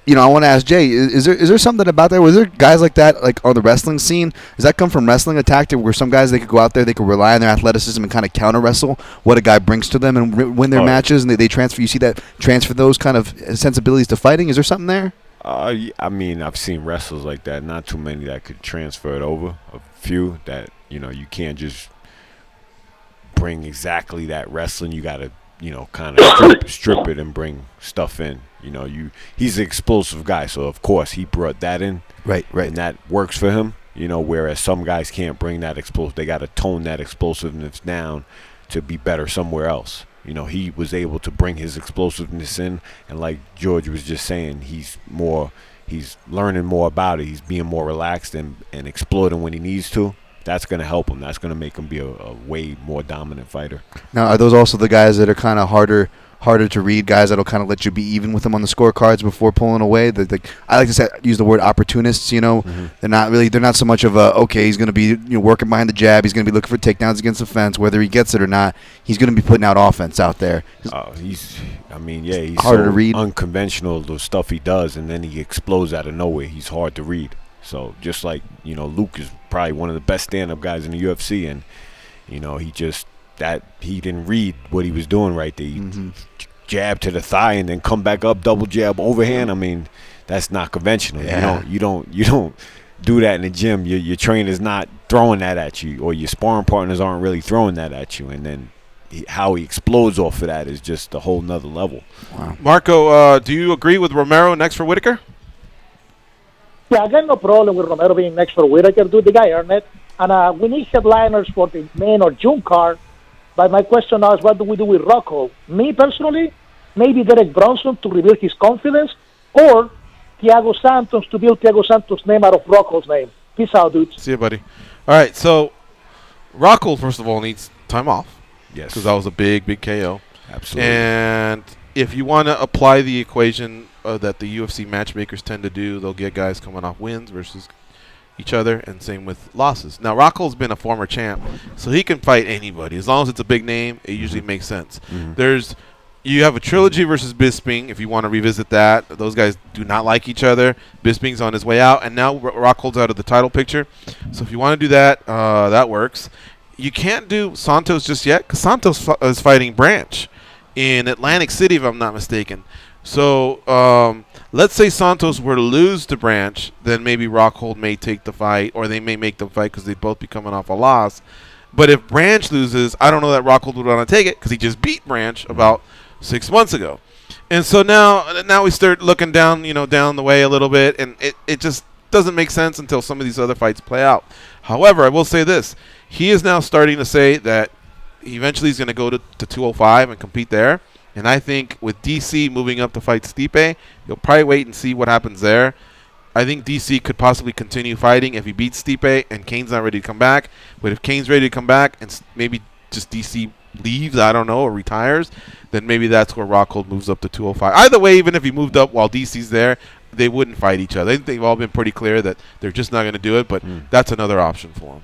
you know, I want to ask Jay, is there something about that? Was there guys like that, like on the wrestling scene? Does that come from wrestling, a tactic where some guys, they could go out there, they could rely on their athleticism and kind of counter wrestle what a guy brings to them and win their matches, and they transfer? You see that transfer those kind of sensibilities to fighting? Is there something there? I mean, I've seen wrestlers like that. Not too many that could transfer it over. A few that, you know, you can't just bring exactly that wrestling. You got to, you know, kind of strip it and bring stuff in. You know, he's an explosive guy, so of course he brought that in. Right. And that works for him. You know, whereas some guys can't bring that explosive. They got to tone that explosiveness down to be better somewhere else. You know, he was able to bring his explosiveness in, and like George was just saying, he's learning more about it. He's being more relaxed and exploding when he needs to. That's going to help him. That's going to make him be a way more dominant fighter. Now, are those also the guys that are kind of harder to read, guys that'll kind of let you be even with them on the scorecards before pulling away? I like to use the word opportunists. You know, they're not so much of okay, he's going to be working behind the jab, he's going to be looking for takedowns against the fence, whether he gets it or not. He's going to be putting out offense out there. He's harder to read, unconventional, the stuff he does, and then he explodes out of nowhere. He's hard to read. So just like, you know, Luke is probably one of the best stand-up guys in the UFC, and you know, he didn't read what he was doing right there. He jab to the thigh and then come back up, double jab, overhand. I mean, that's not conventional. Yeah. You don't do that in the gym. Your trainer's not throwing that at you, or your sparring partners aren't really throwing that at you. And then how he explodes off of that is just a whole nother level. Wow. Marco, do you agree with Romero next for Whitaker? Yeah, I got no problem with Romero being next for Whitaker. Dude, the guy earned it. And we need headliners for the May or June card. But my question now is, what do we do with Rockhold? Me, personally, maybe Derek Bronson to rebuild his confidence, or Thiago Santos to build Thiago Santos' name out of Rockhold's name. Peace out, dudes. See you, buddy. All right, so Rockhold, first of all, needs time off. Yes. Because that was a big KO. Absolutely. And if you want to apply the equation that the UFC matchmakers tend to do, they'll get guys coming off wins versus each other, and same with losses. Now, Rockhold's been a former champ, so he can fight anybody. As long as it's a big name, it usually makes sense. There's You have a trilogy versus Bisping, if you want to revisit that. Those guys do not like each other. Bisping's on his way out, and now Rockhold's out of the title picture. So if you want to do that, that works. You can't do Santos just yet, because Santos is fighting Branch in Atlantic City, if I'm not mistaken. So let's say Santos were to lose to Branch, then maybe Rockhold may take the fight, or they may make the fight because they'd both be coming off a loss. But if Branch loses, I don't know that Rockhold would want to take it because he just beat Branch about 6 months ago. And so now we start looking down, down the way a little bit, and it just doesn't make sense until some of these other fights play out. However, I will say this. He is now starting to say that eventually he's going to go to 205 and compete there. And I think with DC moving up to fight Stipe, he'll probably wait and see what happens there. I think DC could possibly continue fighting if he beats Stipe and Kane's not ready to come back. But if Kane's ready to come back and maybe just DC leaves, I don't know, or retires, then maybe that's where Rockhold moves up to 205. Either way, even if he moved up while DC's there, they wouldn't fight each other. I think they've all been pretty clear that they're just not going to do it, but that's another option for him.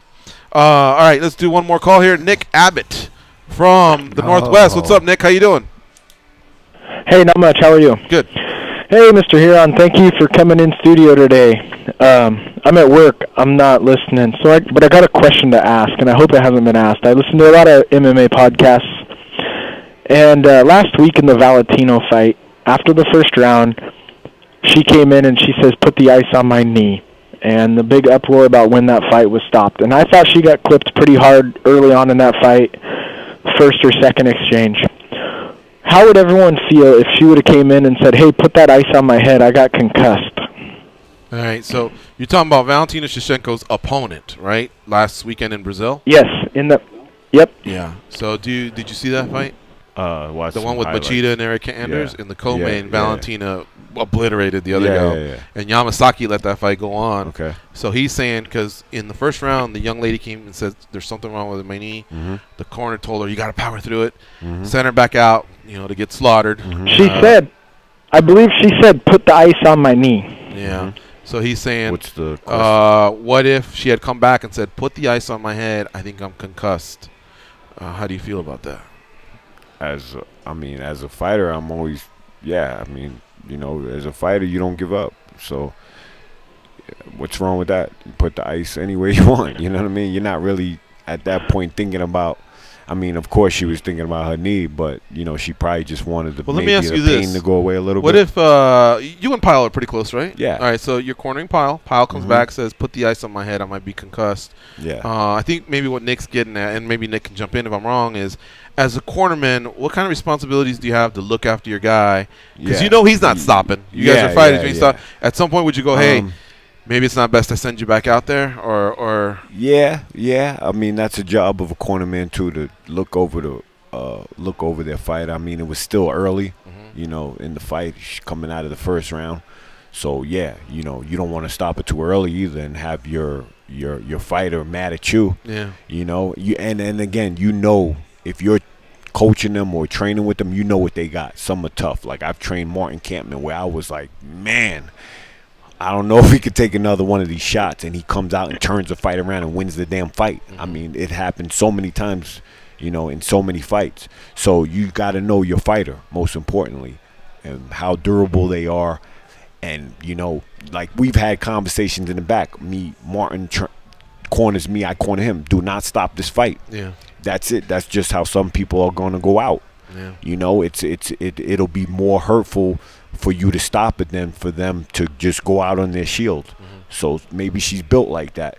All right, let's do one more call here. Nick Abbott from the Northwest. What's up, Nick? How you doing? Hey, not much. How are you? Good. Hey, Mr. Hieron, thank you for coming in studio today. I'm at work. I'm not listening, but I got a question to ask, and I hope it hasn't been asked. I listen to a lot of MMA podcasts, and last week in the Valentino fight, after the first round, she came in and she says, "Put the ice on my knee," and the big uproar about when that fight was stopped. And I thought she got clipped pretty hard early on in that fight, first or second exchange. How would everyone feel if she would have came in and said, "Hey, put that ice on my head, I got concussed"? All right, so you're talking about Valentina Shevchenko's opponent, right? Last weekend in Brazil? Yes, yep. Yeah. So did you see that fight? The one with highlights. Machida and Eric Anders in the co-main. Yeah, Valentina obliterated the other guy. And Yamasaki let that fight go on. Okay. So he's saying, because in the first round, the young lady came and said, "There's something wrong with my knee." The corner told her, "You got to power through it." Sent her back out, to get slaughtered. She said, I believe she said, "Put the ice on my knee." Yeah. So he's saying, What's the question? what if she had come back and said, "Put the ice on my head, I think I'm concussed." How do you feel about that? As a fighter, I'm always, as a fighter, you don't give up. So what's wrong with that? You put the ice anywhere you want. You know what I mean? You're not really at that point thinking about. Of course she was thinking about her knee, but she probably just wanted the pain to go away a little bit. What if you and Pyle are pretty close, right? Yeah. All right, so you're cornering Pyle. Pyle comes back, says, "Put the ice on my head, I might be concussed." Yeah. I think maybe what Nick's getting at, and maybe Nick can jump in if I'm wrong, is as a cornerman, what kind of responsibilities do you have to look after your guy? Because he's not stopping. You guys are fighting. At some point, would you go, "Hey, maybe it's not best I send you back out there," or Yeah. That's a job of a cornerman too, to look over their fight. It was still early, in the fight, coming out of the first round. So you don't want to stop it too early either, and have your fighter mad at you. Yeah. And again, if you're coaching them or training with them, you know what they got. Some are tough. Like I've trained Martin Campman, where I was like, man, I don't know if he could take another one of these shots, and he comes out and turns the fight around and wins the damn fight. It happened so many times, in so many fights. So you got to know your fighter, most importantly, and how durable they are. And, like we've had conversations in the back. Martin corners me, I corner him. Do not stop this fight. Yeah. That's it. That's just how some people are going to go out. Yeah. It'll be more hurtful for you to stop it than for them to just go out on their shield. So maybe she's built like that.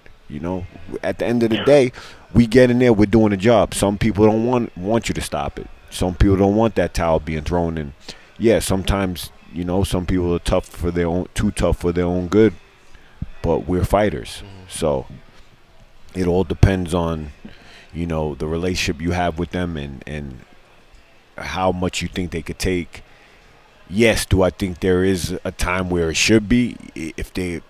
At the end of the day, we get in there, we're doing a job. Some people don't want you to stop it. Some people don't want that towel being thrown in. Yeah, sometimes some people are too tough for their own good, but we're fighters. So it all depends on the relationship you have with them and how much you think they could take. Yes, do I think there is a time where it should be if they're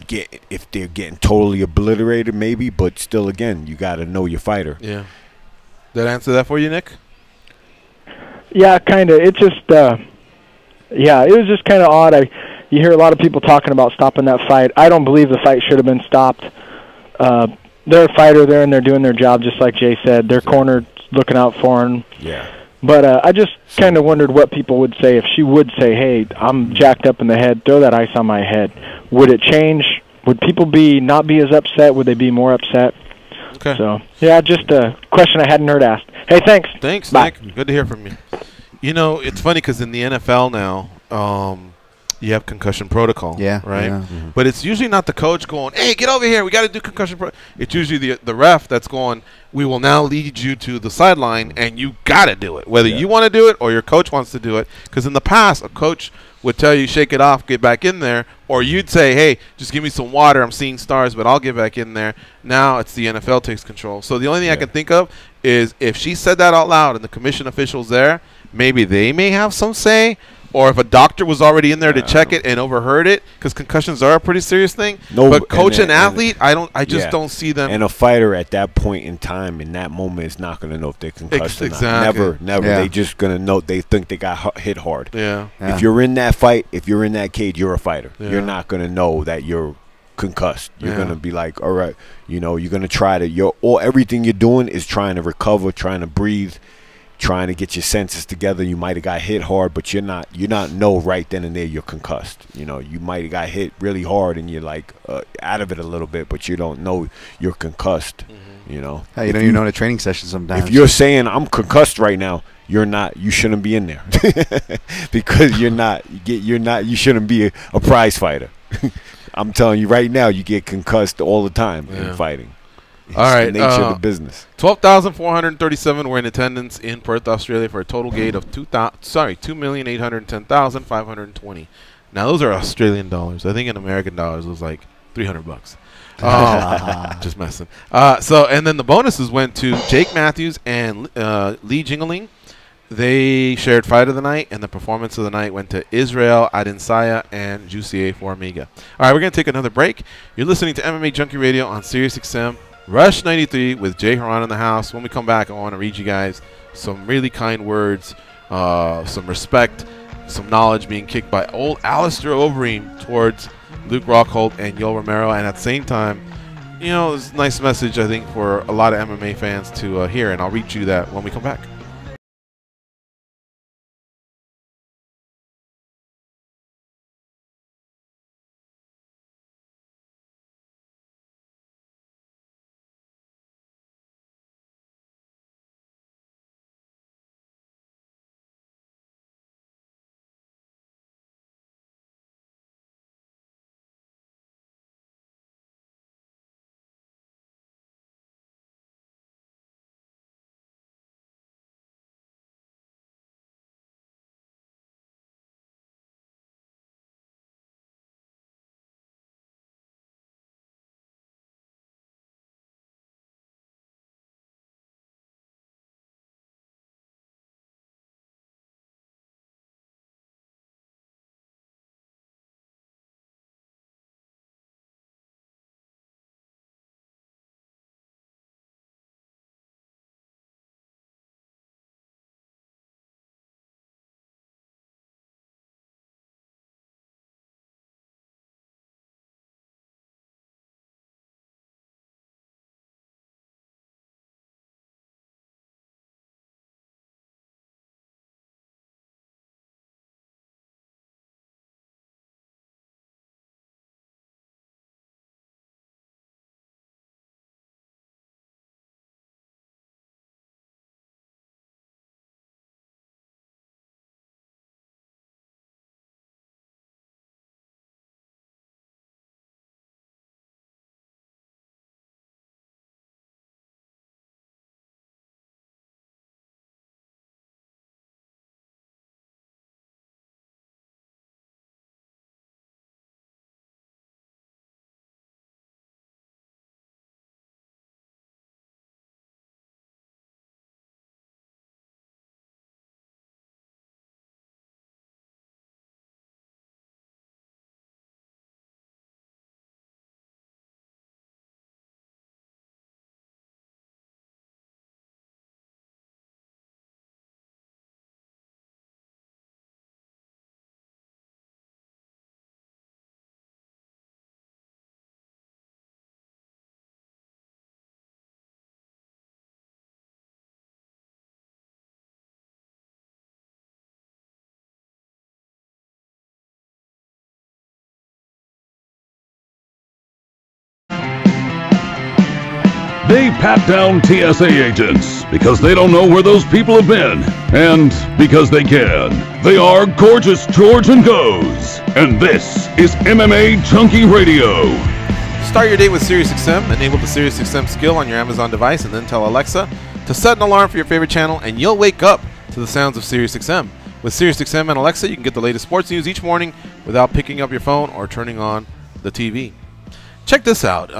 getting totally obliterated, maybe, but still, again, you got to know your fighter. Yeah. That answer that for you, Nick? Yeah, kind of. It just, it was just kind of odd. You hear a lot of people talking about stopping that fight. I don't believe the fight should have been stopped. They're a fighter there, and they're doing their job, just like Jay said. Their corner looking out for him. Yeah. But I just kind of wondered what people would say if she would say, hey, I'm jacked up in the head, throw that ice on my head. Would it change? Would people not be as upset? Would they be more upset? Okay. So, yeah, just a question I hadn't heard asked. Hey, thanks. Thanks, Bye. Nick. Good to hear from you. You know, it's funny because in the NFL now, you have concussion protocol. Yeah. Right? Yeah. But it's usually not the coach going, hey, get over here. We got to do concussion protocol. It's usually the ref that's going, we will now lead you to the sideline, and you got to do it, whether you want to do it or your coach wants to do it. Because in the past, a coach would tell you, shake it off, get back in there. Or you'd say, hey, just give me some water. I'm seeing stars, but I'll get back in there. Now it's the NFL takes control. So the only thing I can think of is if she said that out loud and the commission officials there, maybe they may have some say. Or if a doctor was already in there to check it and overheard it, because concussions are a pretty serious thing. No, but coach and athlete, I just don't see them. And a fighter at that point in time, in that moment, is not going to know if they're concussed or not. Never. Yeah. They just going to know. They think they got hit hard. Yeah. If you're in that fight, if you're in that cage, you're a fighter. Yeah. You're not going to know that you're concussed. You're going to be like, all right, you're going to try to. Everything you're doing is trying to recover, trying to breathe, trying to get your senses together. You might have got hit hard, but you're not know right then and there you're concussed. You might have got hit really hard and you're like out of it a little bit, but you don't know you're concussed. Hey, you don't even know in a training session sometimes. If you're saying I'm concussed right now, you're not. You shouldn't be in there because you're not. You shouldn't be a prize fighter. I'm telling you right now, you get concussed all the time in fighting. All right, the nature of the business. 12,437 were in attendance in Perth, Australia, for a total gate of 2,810,520. Now those are Australian dollars. I think in American dollars it was like $300. Just messing. And then the bonuses went to Jake Matthews and Lee Jingling. They shared fight of the night, and the performance of the night went to Israel Adinsaya and Jussier Formiga. All right, we're going to take another break. You're listening to MMA Junkie Radio on SiriusXM. Rush 93 with Jay Hieron in the house. When we come back, I want to read you guys some really kind words, some respect, some knowledge being kicked by old Alistair Overeem towards Luke Rockhold and Yoel Romero. And at the same time, it's a nice message, I think, for a lot of MMA fans to hear. And I'll read you that when we come back. They pat down TSA agents because they don't know where those people have been, and because they can. They are Gorgeous George and Goes, and this is MMA Junkie Radio. Start your day with SiriusXM. Enable the SiriusXM skill on your Amazon device and then tell Alexa to set an alarm for your favorite channel, and you'll wake up to the sounds of SiriusXM. With SiriusXM and Alexa, you can get the latest sports news each morning without picking up your phone or turning on the TV. Check this out.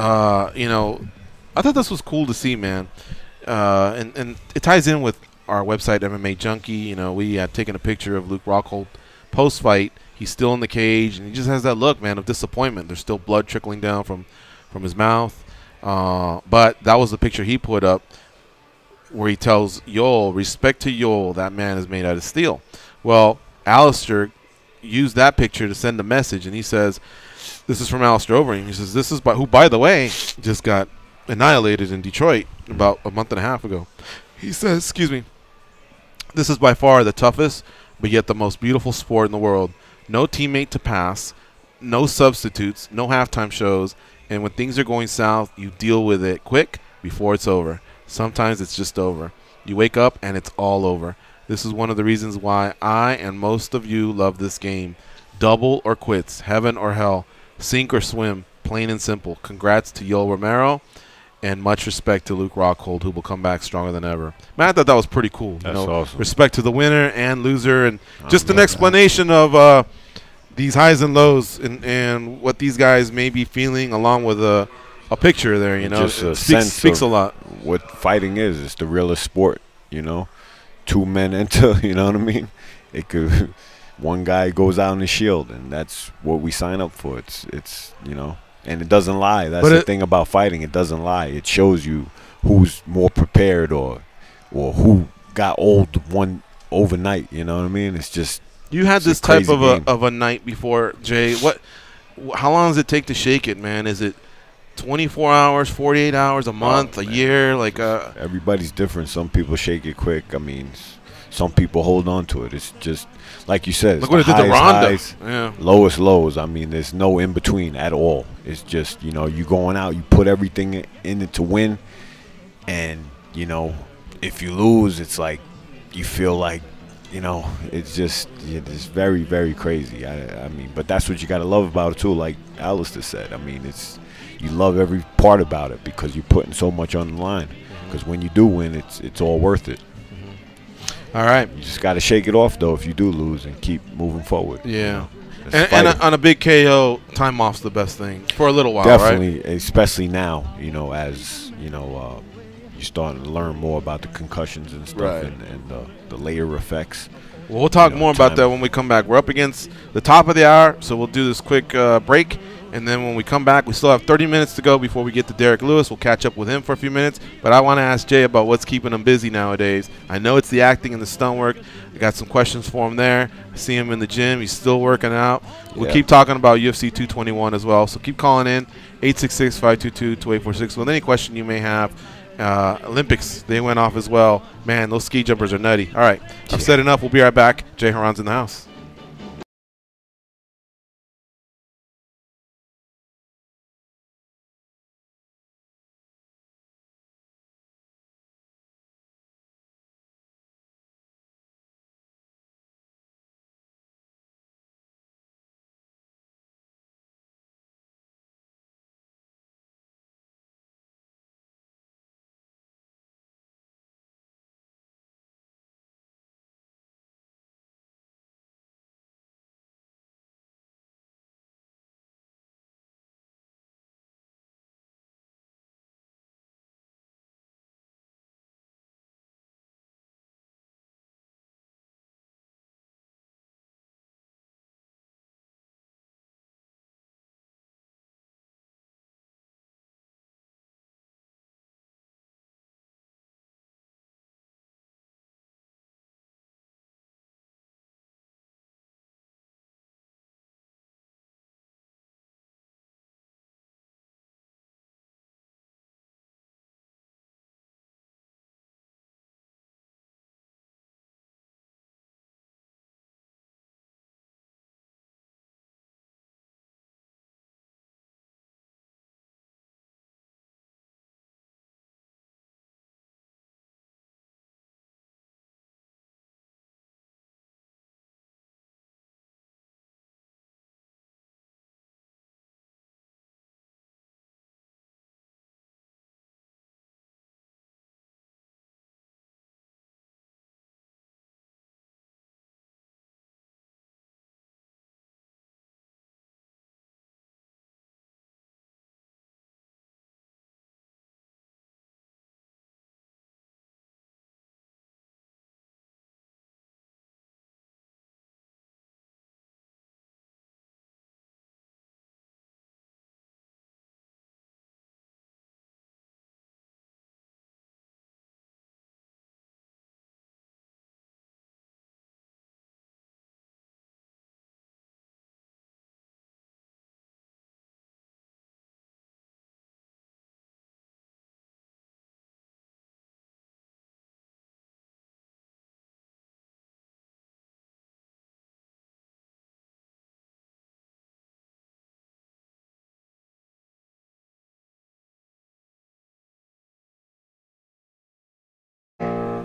I thought this was cool to see, man. And it ties in with our website, MMA Junkie. You know, we had taken a picture of Luke Rockhold post-fight. He's still in the cage, and he just has that look, man, of disappointment. There's still blood trickling down from his mouth. But that was the picture he put up where he tells Yoel, respect to Yoel, that man is made out of steel. Well, Alistair used that picture to send a message, and he says, this is from Alistair Overeem. He says, this is who, by the way, just got annihilated in Detroit about a month and a half ago. He says, excuse me, this is by far the toughest, but yet the most beautiful sport in the world. No teammate to pass, no substitutes, no halftime shows, and when things are going south, you deal with it quick before it's over. Sometimes it's just over. You wake up and it's all over. This is one of the reasons why I and most of you love this game. Double or quits, heaven or hell, sink or swim, plain and simple. Congrats to Yoel Romero, and much respect to Luke Rockhold, who will come back stronger than ever. Man, I thought that was pretty cool. That's awesome. Respect to the winner and loser, and just an explanation of these highs and lows and what these guys may be feeling, along with a picture there. You know, just a speaks a lot. What fighting is. It's the realest sport. You know, two men enter. You know what I mean? It could. One guy goes out in the shield, and that's what we sign up for. It's you know. And it doesn't lie. That's the thing about fighting. It doesn't lie. It shows you who's more prepared or who got old one overnight. You know what I mean? It's just you had this type of a night before, Jay. How long does it take to shake it, man? Is it 24 hours, 48 hours, a month, a year? Like everybody's different. Some people shake it quick. I mean, some people hold on to it. It's just like you said. Look what it did to Ronda. Highs, lowest lows. I mean, there's no in between at all. It's just, you know, you going out, you put everything in it to win, and you know, if you lose, it's like you feel like, you know, it's just it's very, very crazy. I mean, but that's what you gotta love about it too. Like Alistair said, I mean, you love every part about it because you're putting so much on the line. Because when you do win, it's all worth it. All right. You just got to shake it off, though, if you do lose and keep moving forward. Yeah. You know? And on a big KO, time off's the best thing for a little while, definitely, right? Especially now, you know, as, you know, you're starting to learn more about the concussions and stuff and the later effects. Well, we'll talk more about that when we come back. We're up against the top of the hour, so we'll do this quick break. And then when we come back, we still have 30 minutes to go before we get to Derrick Lewis. We'll catch up with him for a few minutes. But I want to ask Jay about what's keeping him busy nowadays. I know it's the acting and the stunt work. I got some questions for him there. I see him in the gym. He's still working out. We'll keep talking about UFC 221 as well. So keep calling in, 866-522-2846 with any question you may have. Olympics, they went off as well. Man, those ski jumpers are nutty. All right, I've said enough. We'll be right back. Jay Hieron's in the house.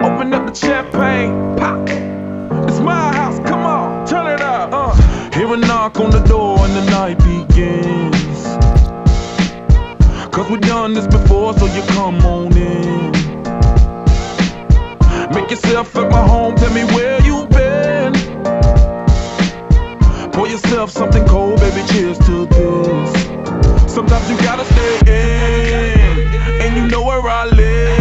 Open up the champagne, pop. It's my house, come on, turn it up. Hear a knock on the door and the night begins. Cause we done this before, so you come on in. Make yourself at my home, tell me where you been. Pour yourself something cold, baby, cheers to this. Sometimes you gotta stay in, and you know where I live.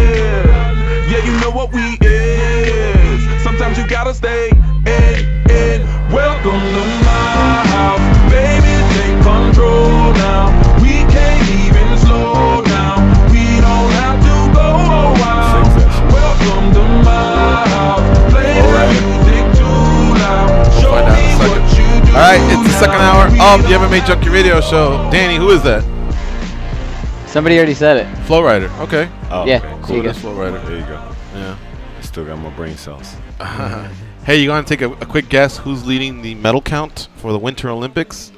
Yeah, you know what we is. Sometimes you gotta stay in. Welcome to my house, baby, take control now. We can't even slow down. We don't have to go a while. Welcome to my house, play the music too loud. Show me what you do. All right, it's the second hour of the MMA Junkie Radio Show. Danny, who is that? Somebody already said it. Flow Rider. Okay. Oh, yeah. okay. Cool. That's Flow Rider. There you go. Yeah. I still got my brain cells. Hey, you want to take a quick guess who's leading the medal count for the Winter Olympics?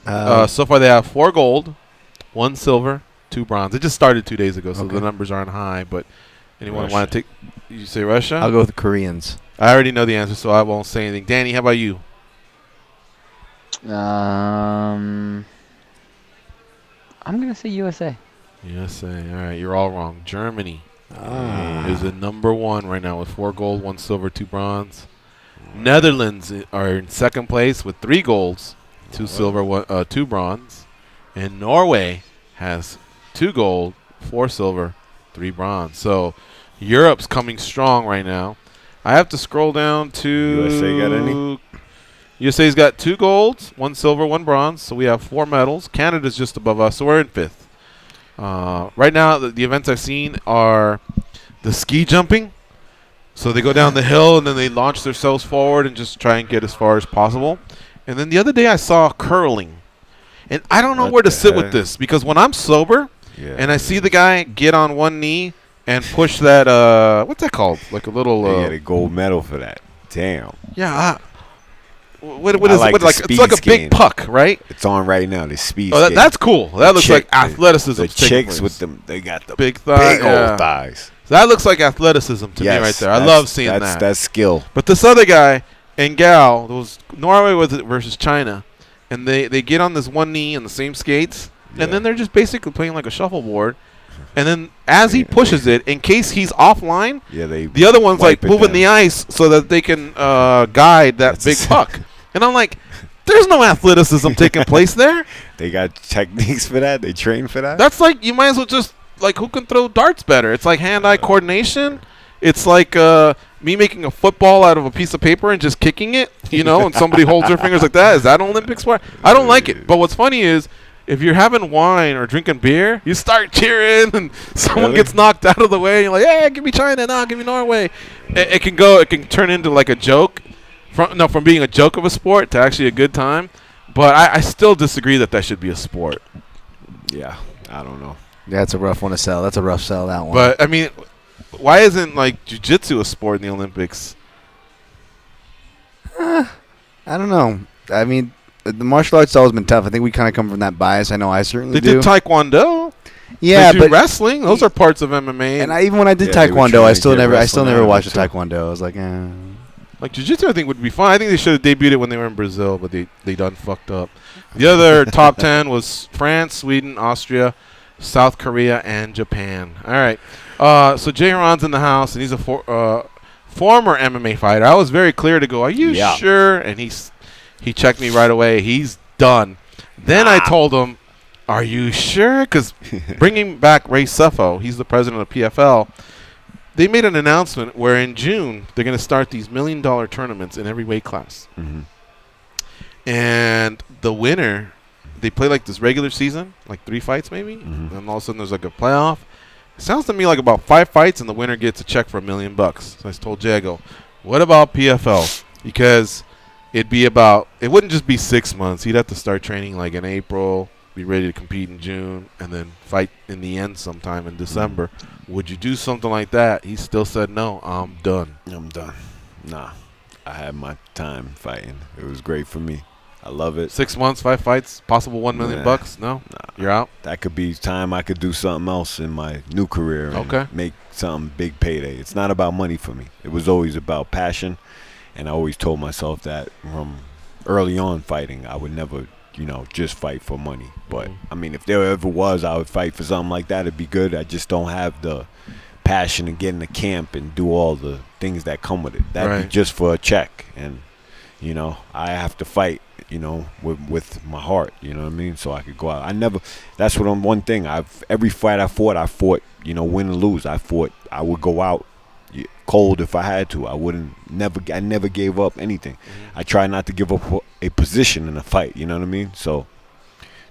So far, they have 4 gold, 1 silver, 2 bronze. It just started 2 days ago, so the numbers aren't high. But anyone want to take? You say Russia? I'll go with the Koreans. I already know the answer, so I won't say anything. Danny, how about you? I'm gonna say USA. USA. All right, you're all wrong. Germany is the #1 right now with 4 gold, 1 silver, 2 bronze. Netherlands are in second place with 3 golds, 2 silver, 2 bronze, and Norway has 2 gold, 4 silver, 3 bronze. So Europe's coming strong right now. I have to scroll down to USA got any? USA's got 2 golds, 1 silver, 1 bronze. So we have 4 medals. Canada's just above us, so we're in 5th. Right now, the events I've seen are the ski jumping. So they go down the hill and then they launch themselves forward and just try and get as far as possible. And then the other day I saw curling. And I don't know where to sit with this because when I'm sober and I see the guy get on one knee and push that, what's that called? Like a little... They get a gold medal for that. Damn. Yeah. What is like it? It's like a big puck, right? It's on right now. The speed. Oh, that's cool. That looks like athleticism. The chicks with them, they got the big thighs, big old thighs. So that looks like athleticism to me right there. I love seeing that. That's skill. But this other guy and gal, it was Norway versus China, and they get on this one knee on the same skates, and then they're just basically playing like a shuffleboard. And then as he pushes it, in case he's offline, the other one's like moving the ice so that they can guide that big puck. And I'm like, there's no athleticism taking place there. They got techniques for that. They train for that. That's like you might as well just like who can throw darts better. It's like hand-eye coordination. It's like me making a football out of a piece of paper and just kicking it, you know, and somebody holds their fingers like that. Is that an Olympic sport? I don't like it. But what's funny is if you're having wine or drinking beer, you start cheering and someone gets knocked out of the way. And you're like, hey, give me China. No, give me Norway. It can turn into like a joke. From being a joke of a sport to actually a good time. But I still disagree that should be a sport. Yeah, I don't know. Yeah, that's a rough one to sell. That's a rough sell, that one. But, I mean, why isn't, like, jiu-jitsu a sport in the Olympics? I don't know. I mean, the martial arts has always been tough. I think we kind of come from that bias. I know I certainly do. They did taekwondo. Yeah, they do wrestling. Those are parts of MMA. And even when I did taekwondo, I still never watched the taekwondo. I was like, Like jiu-jitsu, I think would be fun. I think they should have debuted it when they were in Brazil, but they done fucked up. The other top 10 was France, Sweden, Austria, South Korea, and Japan. All right. So Jay Hieron's in the house, and he's a former MMA fighter. I was very clear to go, are you sure? And he checked me right away. He's done. Then I told him, are you sure? Because bringing back Ray Suffo, he's the president of PFL, they made an announcement where in June they're going to start these $1 million tournaments in every weight class. And the winner, they play like this regular season, like 3 fights maybe, and all of a sudden there's like a playoff. It sounds to me like about 5 fights and the winner gets a check for $1 million. So I told Jago, what about PFL? Because it wouldn't just be 6 months. He'd have to start training like in April, be ready to compete in June, and then fight in the end sometime in December. Would you do something like that? He still said, no, I'm done. I'm done. Nah, I had my time fighting. It was great for me. I love it. 6 months, 5 fights, possible $1 million bucks. No, you're out. That could be time I could do something else in my new career and make something big payday. It's not about money for me. It was always about passion, and I always told myself that from early on fighting, I would never, you know, just fight for money. But I mean, if there ever was, I would fight for something like that. It'd be good. I just don't have the passion to get in the camp and do all the things that come with it. That'd be just for a check, and you know, I have to fight, you know, with my heart, you know what I mean? So I could go out. That's what I'm one thing. Every fight I fought, you know, win or lose. I would go out cold if I had to. I never gave up anything. I try not to give up a position in a fight, you know what I mean? So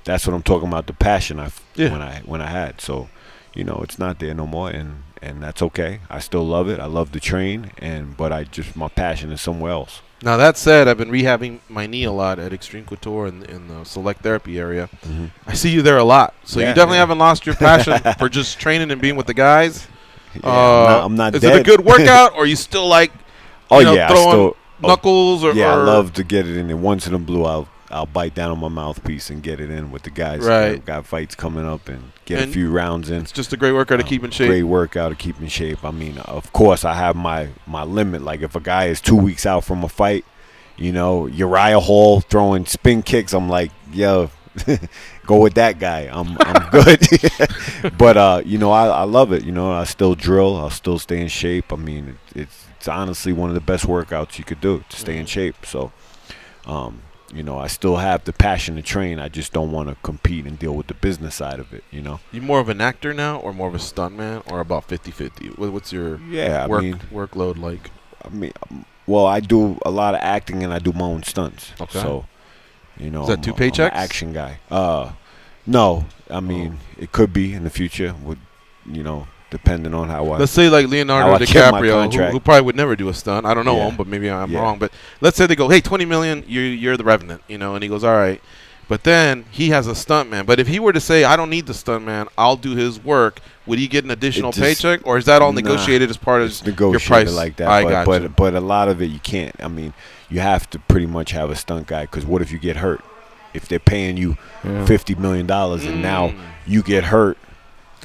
that's what I'm talking about, the passion when I had. So, you know, it's not there no more, and that's okay. I still love it. I love to train, but my passion is somewhere else. Now, that said, I've been rehabbing my knee a lot at Extreme Couture in the select therapy area. I see you there a lot. So you definitely haven't lost your passion for just training and being with the guys. I'm not Is dead. it a good workout, or are you still like throwing knuckles? I love to get it in there. Once in a blue, I'll bite down on my mouthpiece and get it in with the guys. Right. Got fights coming up and get a few rounds in. It's just a great workout to keep in shape. Great workout to keep in shape. I mean, of course, I have my limit. Like if a guy is 2 weeks out from a fight, you know, Uriah Hall throwing spin kicks, I'm like, yo, go with that guy. I'm good. But you know, I love it. You know, I still drill. I'll still stay in shape. I mean, it's honestly one of the best workouts you could do to stay in shape. So, you know, I still have the passion to train. I just don't want to compete and deal with the business side of it, you know. You more of an actor now or more of a stuntman, or about 50-50? What's your workload like? I mean, well, I do a lot of acting and I do my own stunts. Okay. So, you know, is that two paychecks? I'm an action guy. No. I mean, it could be in the future, you know, depending on how let's say like Leonardo DiCaprio, who probably would never do a stunt. I don't know him, but maybe I'm wrong. But let's say they go, hey, $20 million, you're the Revenant, you know, and he goes, all right. But then he has a stuntman. But if he were to say, I don't need the stuntman, I'll do his work, would he get an additional paycheck, or is that all negotiated as part of your price? Like that. But a lot of it you can't. I mean, you have to pretty much have a stunt guy, because what if you get hurt? If they're paying you $50 million and now you get hurt,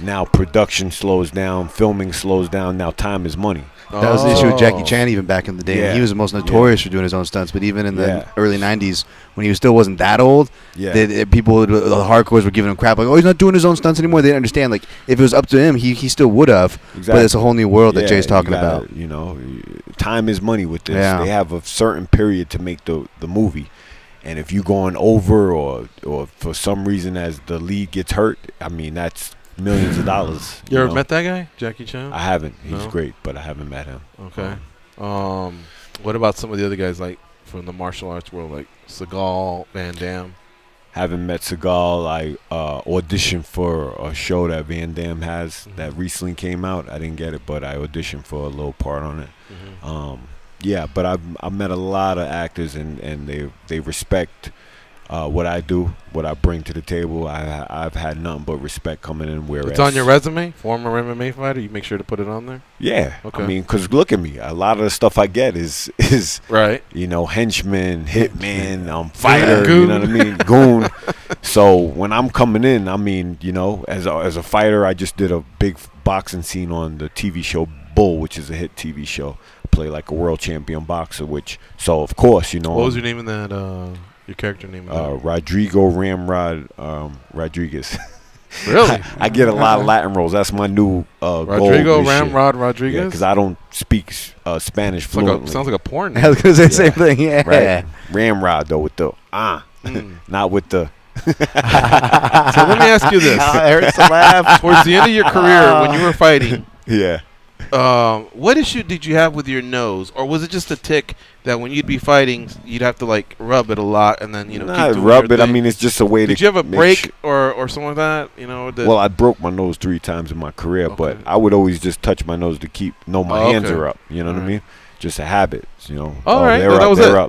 now production slows down, filming slows down, now time is money. That was the issue with Jackie Chan even back in the day. He was the most notorious for doing his own stunts, but even in the early 90s, when he still wasn't that old, people, the hardcores were giving him crap, like, oh, he's not doing his own stunts anymore. They didn't understand, like, if it was up to him, he still would have. Exactly. But it's a whole new world that Jay's talking about. You know, time is money with this. They have a certain period to make the movie. And if you're going over or for some reason as the lead gets hurt, I mean, that's millions of dollars. You ever met that guy, Jackie Chan? I haven't. He's great, but I haven't met him. Okay. What about some of the other guys, like from the martial arts world, like Seagal, Van Damme? Haven't met Seagal. I auditioned for a show that Van Damme has that recently came out. I didn't get it, but I auditioned for a little part on it. Yeah, but I've met a lot of actors, and they respect what I do, what I bring to the table. I've had nothing but respect coming in. Whereas it's on your resume, former MMA fighter. You make sure to put it on there. Yeah, okay. I mean, because look at me. A lot of the stuff I get is right. You know, henchman, hitman, fighter. You know what I mean, goon. So when I'm coming in, I mean, you know, as a fighter, I just did a big boxing scene on the TV show Bull, which is a hit TV show. Play like a world champion boxer, so of course, you know. What was your name in that? Your character name? Rodrigo Ramrod Rodriguez. Really? I get a lot of Latin roles. That's my new Rodrigo Ramrod Rodriguez. Because I don't speak Spanish fluently. Sounds like a porn name. I was gonna say the same thing. Yeah. Right. Ramrod though with the not with the. So let me ask you this: I heard some laugh. Towards the end of your career, when you were fighting, what issue did you have with your nose, or was it just a tick that when you'd be fighting, you'd have to like rub it a lot, and then keep doing rub it. thing? I mean, it's just a way to. Did you have a break or something like that? You know. Well, I broke my nose 3 times in my career, but I would always just touch my nose to know my hands are up. You know what I mean? Just a habit. You know. All right.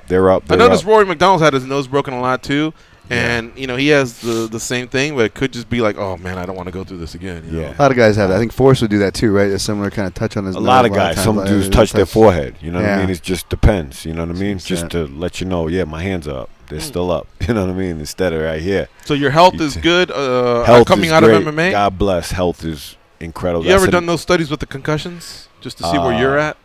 They're up. I noticed Rory McDonald's had his nose broken a lot too. And, you know, he has the same thing, but it could just be like, oh, man, I don't want to go through this again. You know? A lot of guys have that. I think Forrest would do that too, right? A similar kind of touch on his nose. A lot of guys. Some dudes touch their forehead. You know what I mean? It just depends. You know what I mean? Just to let you know, my hands are up. They're still up. You know what I mean? Instead of right here. So your health is good health coming is out great. of MMA? God bless. Health is incredible. You ever done those studies with the concussions just to see where you're at?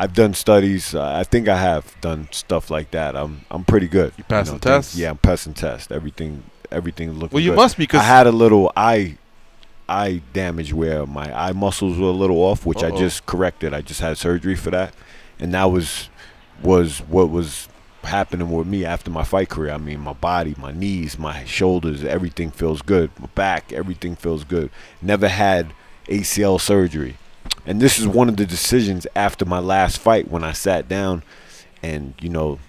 I've done studies. I think I have done stuff like that. I'm pretty good. You passing tests? Yeah, I'm passing tests. Everything looking good. Well, you must, because I had a little eye damage where my eye muscles were a little off, which I just corrected. I just had surgery for that, and that was what was happening with me after my fight career. I mean, my body, my knees, my shoulders, everything feels good. My back, everything feels good. Never had ACL surgery. And this is one of the decisions after my last fight when I sat down and, you know,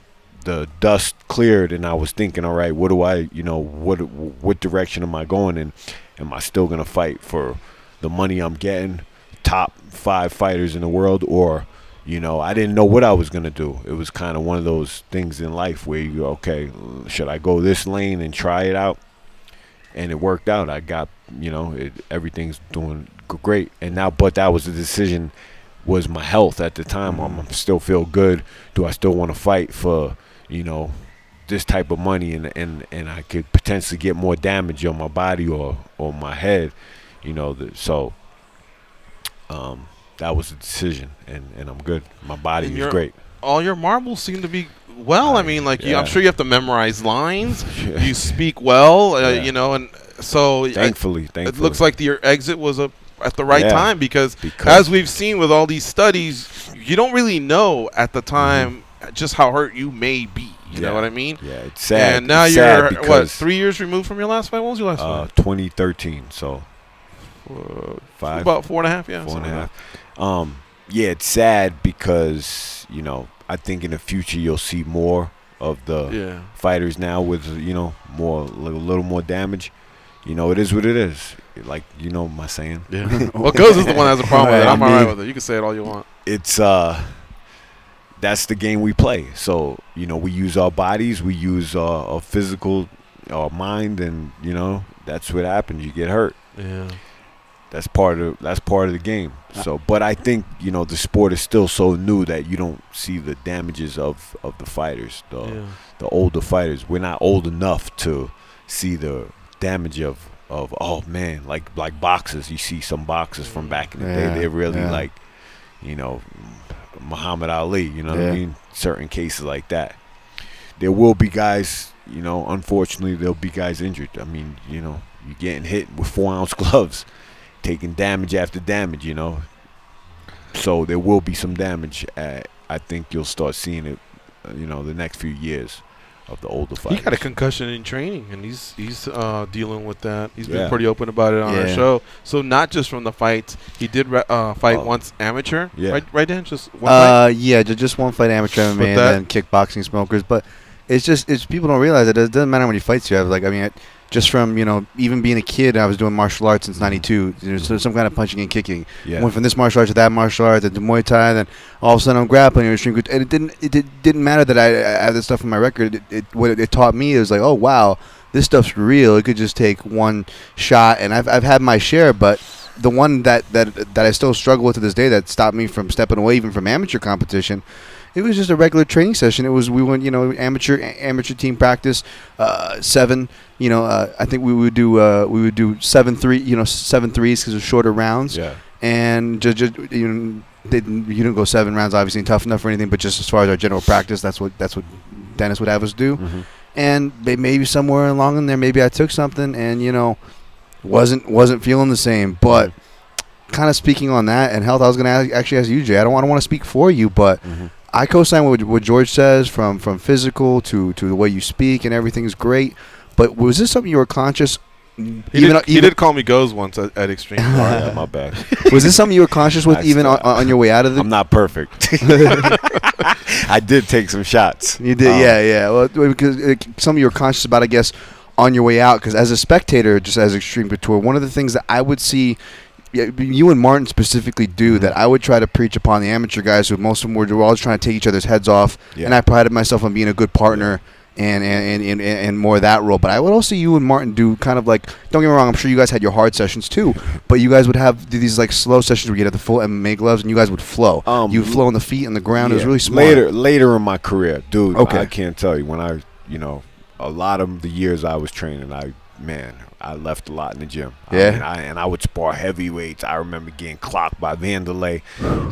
the dust cleared and I was thinking, all right, what do I, you know, what direction am I going in? Am I still going to fight for the money I'm getting, top 5 fighters in the world, or, you know, I didn't know what I was going to do. It was kind of one of those things in life where you go, okay, should I go this lane and try it out? And it worked out. I got, you know, everything's doing great. And now, but that was the decision, was my health at the time. I still feel good. Do I still want to fight for, you know, this type of money, and I could potentially get more damage on my body or my head, you know, so that was the decision, and I'm good. My body was great. All your marbles seem to be well. I mean, like, I'm sure you have to memorize lines. You speak well, you know, and so thankfully, it looks like your exit was at the right time, because as we've seen with all these studies, you don't really know at the time just how hurt you may be. You know what I mean? Yeah, it's sad. And now you're, what, 3 years removed from your last fight? What was your last fight? 2013, so 5. About 4.5, yeah. 4.5. Yeah, it's sad because, you know, I think in the future you'll see more of the fighters now with, you know, a little more damage. You know, it is what it is. Like, you know my saying. Yeah. Well, Goes is the one that has a problem with it. I'm all right with it. You can say it all you want. It's that's the game we play. So, you know, we use our bodies, we use our physical, our mind, and, you know, that's what happens. You get hurt. Yeah. That's part of the game. So, but I think, you know, the sport is still so new that you don't see the damages of the fighters, the older fighters. We're not old enough to see the damage of oh man, like boxers. You see some boxers from back in the day. They're really like, you know, Muhammad Ali. You know what I mean? Certain cases like that. There will be guys, you know, unfortunately there'll be guys injured. I mean, you know, you're getting hit with 4-ounce gloves, taking damage after damage, you know. So there will be some damage. I think you'll start seeing it, you know, the next few years of the older fighters. He got a concussion in training, and he's dealing with that. He's been pretty open about it on our show. So not just from the fights. He did fight once amateur, right, Dan? Just one fight? Yeah, just one fight amateur MMA and then kickboxing smokers. But it's people don't realize it. It doesn't matter how many fights you have. Like, I mean, just from, you know, even being a kid, I was doing martial arts since '92. So some kind of punching and kicking. Went from this martial arts to that martial arts, then to Muay Thai, then all of a sudden I'm grappling and extreme. And it didn't matter that I had this stuff in my record. What it taught me is like, oh wow, this stuff's real. It could just take one shot, and I've had my share, but the one that I still struggle with to this day that stopped me from stepping away even from amateur competition. It was just a regular training session. We went, you know, amateur team practice, 7. You know, I think we would do 7-3. You know, 7 threes because of shorter rounds. Yeah. And just you know, you didn't go 7 rounds, obviously tough enough or anything. But just as far as our general practice, that's what Dennis would have us do. And maybe somewhere along in there, maybe I took something and, you know, wasn't feeling the same. But kind of speaking on that and health, I was going to actually ask you, Jay. I don't want to speak for you, but. I co-sign what George says, from physical to the way you speak, and everything's great. But was this something you were conscious? He did call me Goes once at Extreme. Yeah, my bad. Was this something you were conscious with even on your way out of it? I'm not perfect. I did take some shots. You did, yeah. Well, because something you were conscious about, I guess, on your way out. Because as a spectator, just as Extreme Couture, one of the things that I would see. Yeah, you and Martin specifically do that. I would try to preach upon the amateur guys who most of them were always trying to take each other's heads off, and I prided myself on being a good partner and more of that role. But I would also you and Martin do kind of like, don't get me wrong, I'm sure you guys had your hard sessions too, but you guys would have these like slow sessions where you get the full MMA gloves and you guys would flow. You would flow on the feet and the ground. It was really smart. Later in my career, dude. I can't tell you when I a lot of the years I was training, I left a lot in the gym. Yeah. I would spar heavyweights. I remember getting clocked by Vanderlei.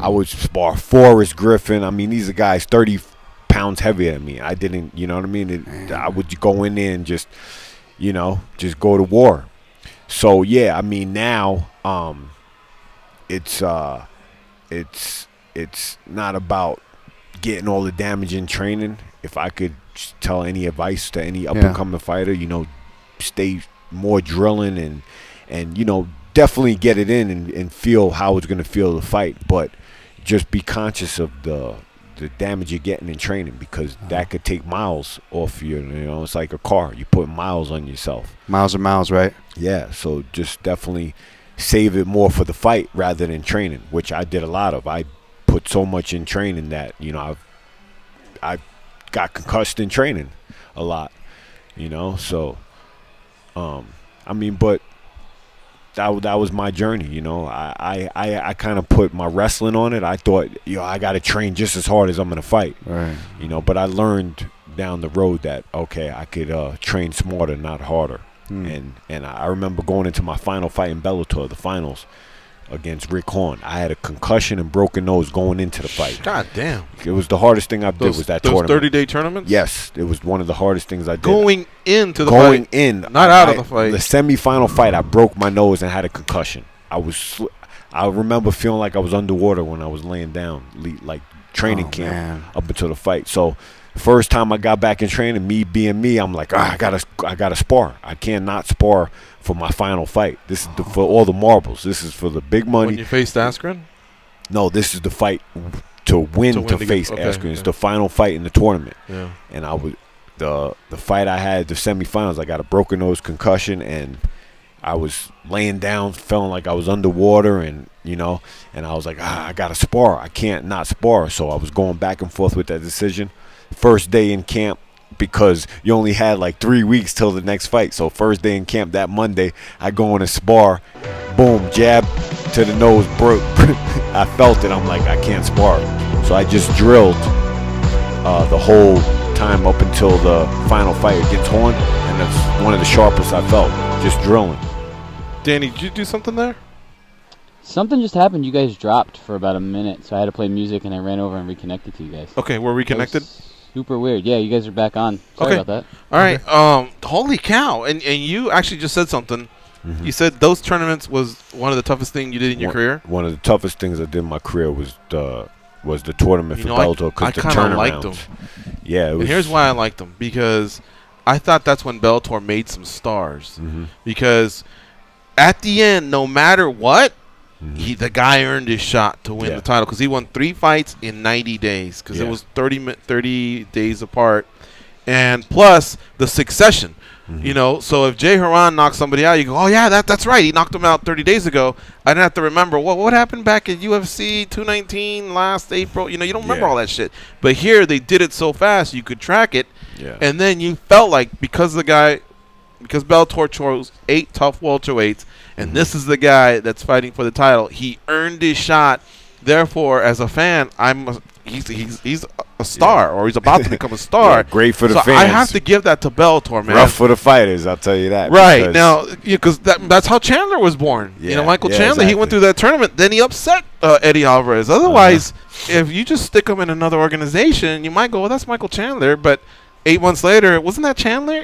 I would spar Forrest Griffin. I mean, these are guys 30 pounds heavier than me. I didn't, you know what I mean? I would go in there and just go to war. So yeah, I mean now, it's not about getting all the damage in training. If I could tell any advice to any up and coming fighter, stay more drilling and definitely get it in and feel how it's going to feel to fight, but just be conscious of the damage you're getting in training, because that could take miles off you. It's like a car. You put miles on yourself. Miles are miles, right? Yeah, so just definitely save it more for the fight rather than training, which I did a lot of. I put so much in training that, I got concussed in training a lot, so I mean, but that was my journey, I kind of put my wrestling on it. I thought, I got to train just as hard as I'm going to fight, right? But I learned down the road that, okay, I could train smarter, not harder. And I remember going into my final fight in Bellator, the finals, against Rick Horn. I had a concussion and broken nose going into the fight. God damn. It was the hardest thing I did was that tournament. Those 30-day tournaments? Yes. It was one of the hardest things I did. Going into the going fight? In. Not out of the fight. The semifinal fight, I broke my nose and had a concussion. I remember feeling like I was underwater when I was laying down, like training camp up until the fight. So first time I got back in training, me being me, I'm like, I gotta spar. I can't not spar for my final fight. This is for all the marbles. This is for the big money. When you faced Askren? No, this is the fight to win to face Askren. It's the final fight in the tournament. Yeah. And I would the fight I had, the semifinals, I got a broken nose, concussion, and I was laying down, feeling like I was underwater, and and I was like, I gotta spar. I can't not spar. So I was going back and forth with that decision. First day in camp, because you only had like 3 weeks till the next fight. So first day in camp, that Monday, I go in a spar, boom, jab to the nose, broke. I felt it. I'm like, I can't spar. So I just drilled the whole time up until the final fight against Horn, and that's one of the sharpest I felt, just drilling. Danny, did you do something there? Something just happened. You guys dropped for about a minute, so I had to play music, and I ran over and reconnected to you guys. Okay, we're reconnected? Super weird. Yeah, you guys are back on. Sorry about that. All right. Holy cow. And you actually just said something. Mm-hmm. You said those tournaments was one of the toughest things you did in your career? One of the toughest things I did in my career was the tournament for Bellator, because the kind of liked them. Yeah. And here's why I liked them. Because I thought that's when Bellator made some stars. Mm-hmm. Because at the end, no matter what, the guy earned his shot to win the title, because he won 3 fights in 90 days, because it was 30 days apart, and plus the succession. So if Jay Hieron knocks somebody out, you go, oh yeah, that's right, he knocked him out 30 days ago. I didn't have to remember what happened back at UFC 219 last April. You don't remember all that shit. But here they did it so fast you could track it, and then you felt like because Bellator chose 8 tough welterweights, and this is the guy that's fighting for the title, he earned his shot. Therefore, as a fan, he's a star, or he's about to become a star. Great for the fans. I have to give that to Bellator, man. Rough for the fighters, I'll tell you that. Right now, because that's how Chandler was born. Michael Chandler, he went through that tournament, then he upset Eddie Alvarez. Otherwise, if you just stick him in another organization, you might go, well, that's Michael Chandler, but 8 months later, wasn't that Chandler?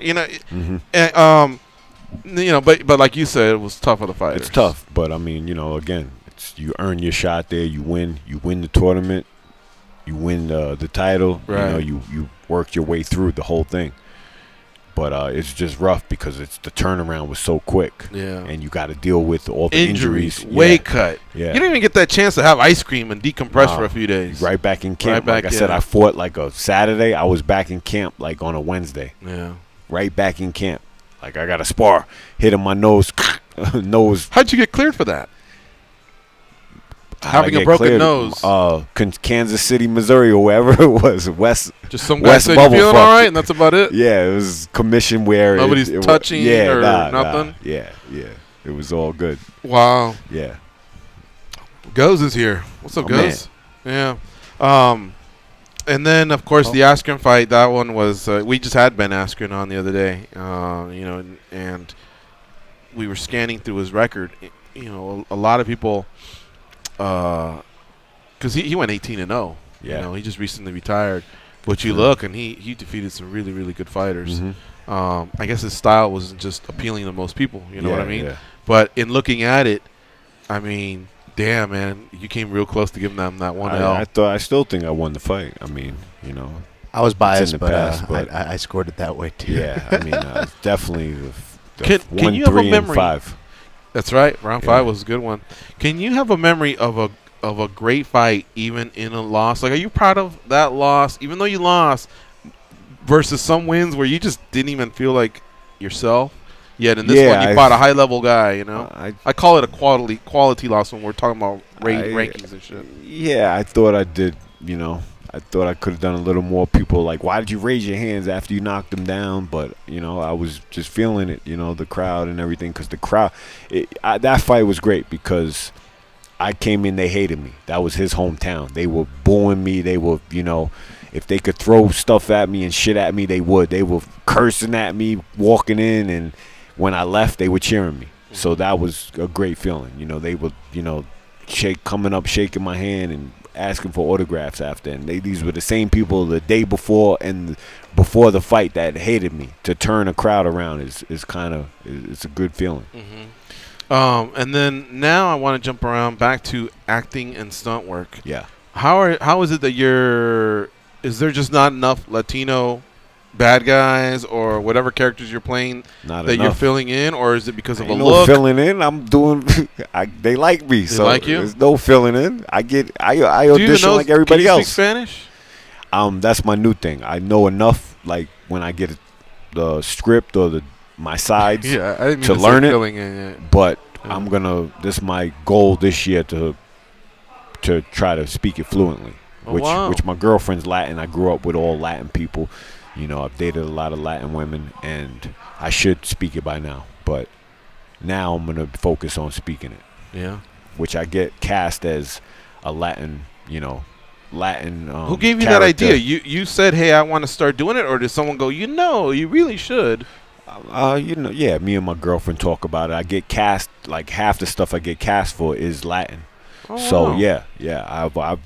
But like you said, it was tough for the fighters. It's tough, but I mean, again, you earn your shot there. You win the tournament, you win the title. Right. You worked your way through the whole thing. But it's just rough because the turnaround was so quick. Yeah. And you got to deal with all the injuries. Weight cut. Yeah. You didn't even get that chance to have ice cream and decompress for a few days. Right back in camp. Like I said, I fought like a Saturday. I was back in camp like on a Wednesday. Yeah. Right back in camp. Like I got a spar, hit in my nose. How'd you get cleared for that? Having a broken nose. Kansas City, Missouri, or wherever it was. Just some guy said, you feeling all right? And that's about it? Yeah, it was commission where nobody's touching or nothing? Yeah. It was all good. Wow. Yeah. Goes is here. What's up, Goes? Man. Yeah. And then, of course, the Askren fight. That one was we just had Ben Askren on the other day, you know, and we were scanning through his record. You know, a lot of people, because he went 18-0. Yeah. You know, he just recently retired. But you look, and he defeated some really, really good fighters. I guess his style wasn't just appealing to most people. You know what I mean? Yeah. But in looking at it, I mean, damn, man, you came real close to giving them that 1L. I still think I won the fight. I mean, you know, I was biased, but I scored it that way too. Yeah, I mean, definitely. Can you have a memory? 5. That's right. Round 5 was a good one. Can you have a memory of a great fight, even in a loss? Like, are you proud of that loss, even though you lost, versus some wins where you just didn't even feel like yourself? Yet in this one, you fought a high-level guy, you know? I call it a quality loss when we're talking about rankings and shit. Yeah, I thought I did, you know. I thought I could have done a little more. People like, why did you raise your hands after you knocked them down? But, you know, I was just feeling it, you know, the crowd and everything. Because the crowd, that fight was great because I came in, they hated me. That was his hometown. They were booing me. They were, you know, if they could throw stuff at me and shit at me, they would. They were cursing at me, walking in, and when I left, they were cheering me. So that was a great feeling. You know, they would, you know, coming up, shaking my hand and asking for autographs after. And these were the same people the day before and before the fight that hated me. To turn a crowd around is kind of, it's a good feeling. And then now I want to jump around back to acting and stunt work. Yeah. How is it that is there just not enough Latino bad guys or whatever characters you're playing you're filling in, or is it because of a look? Filling in. I'm doing. They like me. They like you? There's no filling in. I audition like everybody else. Can you speak Spanish? That's my new thing. I know enough. Like when I get the script or my sides to learn it. But I'm gonna. This is my goal this year to try to speak it fluently. Which my girlfriend's Latin. I grew up with all Latin people. You know, I've dated a lot of Latin women, and I should speak it by now. But now I'm going to focus on speaking it. Yeah. Which I get cast as a Latin, you know, Latin Who gave you that idea? You said, hey, I want to start doing it? Or did someone go, you know, you really should? You know, yeah, me and my girlfriend talk about it. I get cast, like half the stuff I get cast for is Latin. So, yeah, I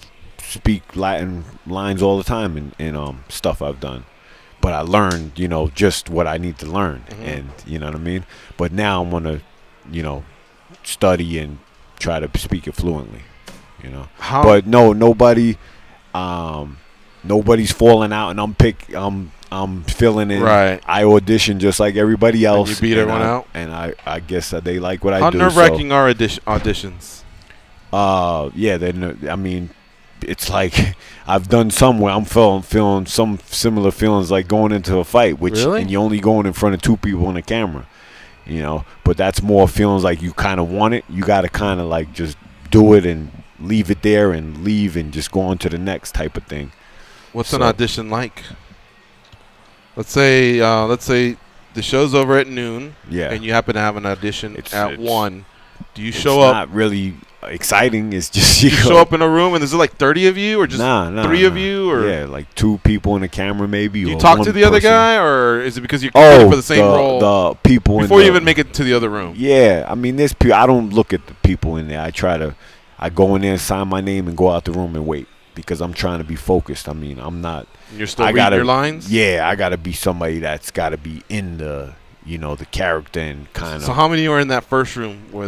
speak Latin lines all the time in stuff I've done. But I learned, you know, just what I need to learn. And, you know what I mean? But now I'm going to, you know, study and try to speak it fluently, you know. But no, nobody's falling out and I'm filling in. Right. I audition just like everybody else. And you beat everyone out? And I guess they like what I do. How nerve-wracking are auditions? Yeah, I mean, it's like I've done somewhere. I'm feeling some similar feelings like going into a fight, and you're only going in front of 2 people on the camera, you know. But that's more feelings like you kind of want it. You got to kind of like just do it and leave it there and leave and just go on to the next type of thing. What's an audition like? Let's say the show's over at noon. Yeah. And you happen to have an audition at 1. Do you show up? Not really exciting. It's just you show up in a room and is it like 30 of you or just 3 of you, or yeah, like 2 people in the camera maybe. Do you or talk to the other guy, or is it because you're competing for the same role? The people before you even make it to the other room. Yeah, I mean, there's people. I don't look at the people in there. I go in there, sign my name, and go out the room and wait because I'm trying to be focused. I mean, I'm not. And you're still reading your lines. Yeah, I gotta be somebody that's gotta be in the, you know, the character and kind of. So how many are in that first room where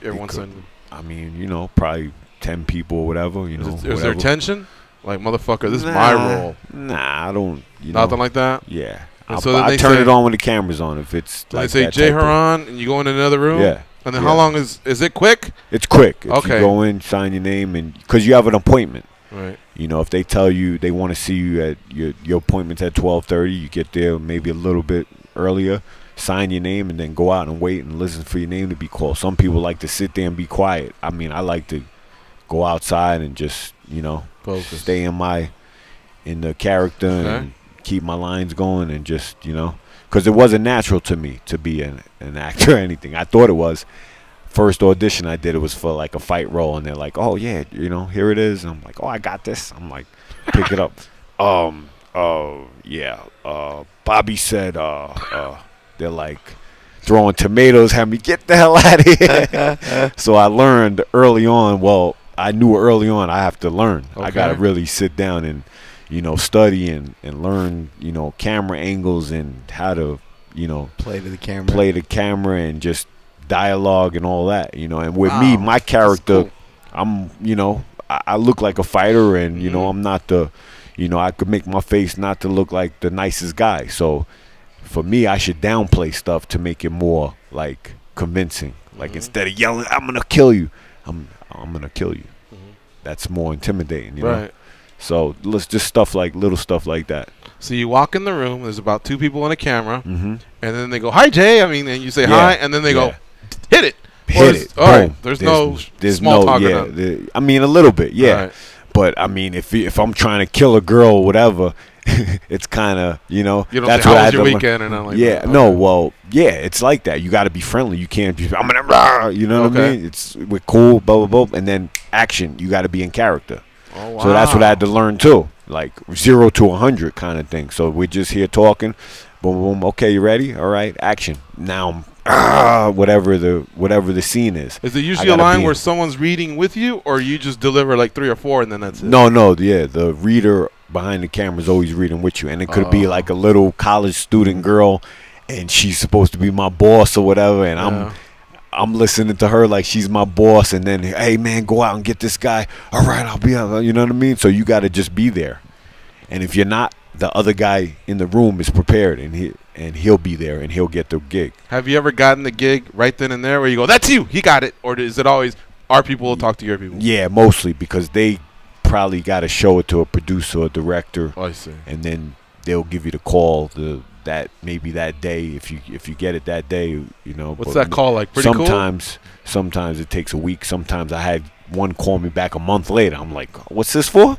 everyone's in? I mean, you know, probably 10 people or whatever. You know, is there tension? Like, motherfucker, this is my role. Nah, I don't. Nothing like that. Yeah. So I turn it on when the camera's on. If it's like they say Jay Hieron and you go in another room. Yeah. And then how long is it quick? It's quick. Okay. You go in, sign your name, and because you have an appointment. Right. You know, if they tell you they want to see you at your appointment's at 12:30, you get there maybe a little bit earlier. Sign your name and then go out and wait and listen for your name to be called. Some people like to sit there and be quiet. I mean, I like to go outside and just, you know, focus. Stay in the character and keep my lines going and just, you know, because it wasn't natural to me to be an actor or anything. I thought it was. First audition I did, it was for like a fight role, and they're like, oh yeah, you know, here it is. And I'm like, oh, I got this. I'm like, pick it up. Yeah. Bobby said, they're like throwing tomatoes at me. Get the hell out of here. So I learned early on. Well, I knew early on I have to learn. Okay. I got to really sit down and, study and learn, camera angles and how to, Play to the camera and just dialogue and all that, And with Wow. me, my character, Cool. I'm, I look like a fighter, and I'm not the, I could make my face not to look like the nicest guy. So for me, I should downplay stuff to make it more like convincing. Like instead of yelling, "I'm gonna kill you," I'm gonna kill you. That's more intimidating, you know. So let's just little stuff like that. So you walk in the room. There's about 2 people on a camera, and then they go, "Hi, Jay." I mean, and you say hi, and then they go, "Hit it." Hit it. All right. There's no small talk. I mean, a little bit, yeah. Right. But I mean, if I'm trying to kill a girl or whatever, it's kind of You don't that's say, what "How was your weekend?" and I'm like, yeah, that. no, well, yeah, it's like that. You got to be friendly. You can't be, I'm gonna, you know what I mean? We're cool, blah blah blah, and then action. You got to be in character. Oh, wow. So that's what I had to learn too, like 0 to 100 kind of thing. So we're just here talking, boom boom. Okay, you ready? All right, action. Now I'm whatever the scene is. Is it usually a line where someone's reading with you, or you just deliver like 3 or 4 and then that's it? No, yeah, the reader behind the camera is always reading with you, and it could be like a little college student girl, and she's supposed to be my boss or whatever, and I'm listening to her like she's my boss, and then, hey man, go out and get this guy. All right, I'll be out. You know what I mean? So you got to just be there, and if you're not, the other guy in the room is prepared, and he'll be there, and he'll get the gig. Have you ever gotten the gig right then and there where you go, "That's you, he got it," or is it always our people will talk to your people? Yeah, mostly because they probably got to show it to a producer or director. I see. And then they'll give you the call that maybe that day if you get it that day, What's that call like? Pretty cool? Sometimes it takes a week. Sometimes I had one call me back a month later. I'm like, "What's this for?"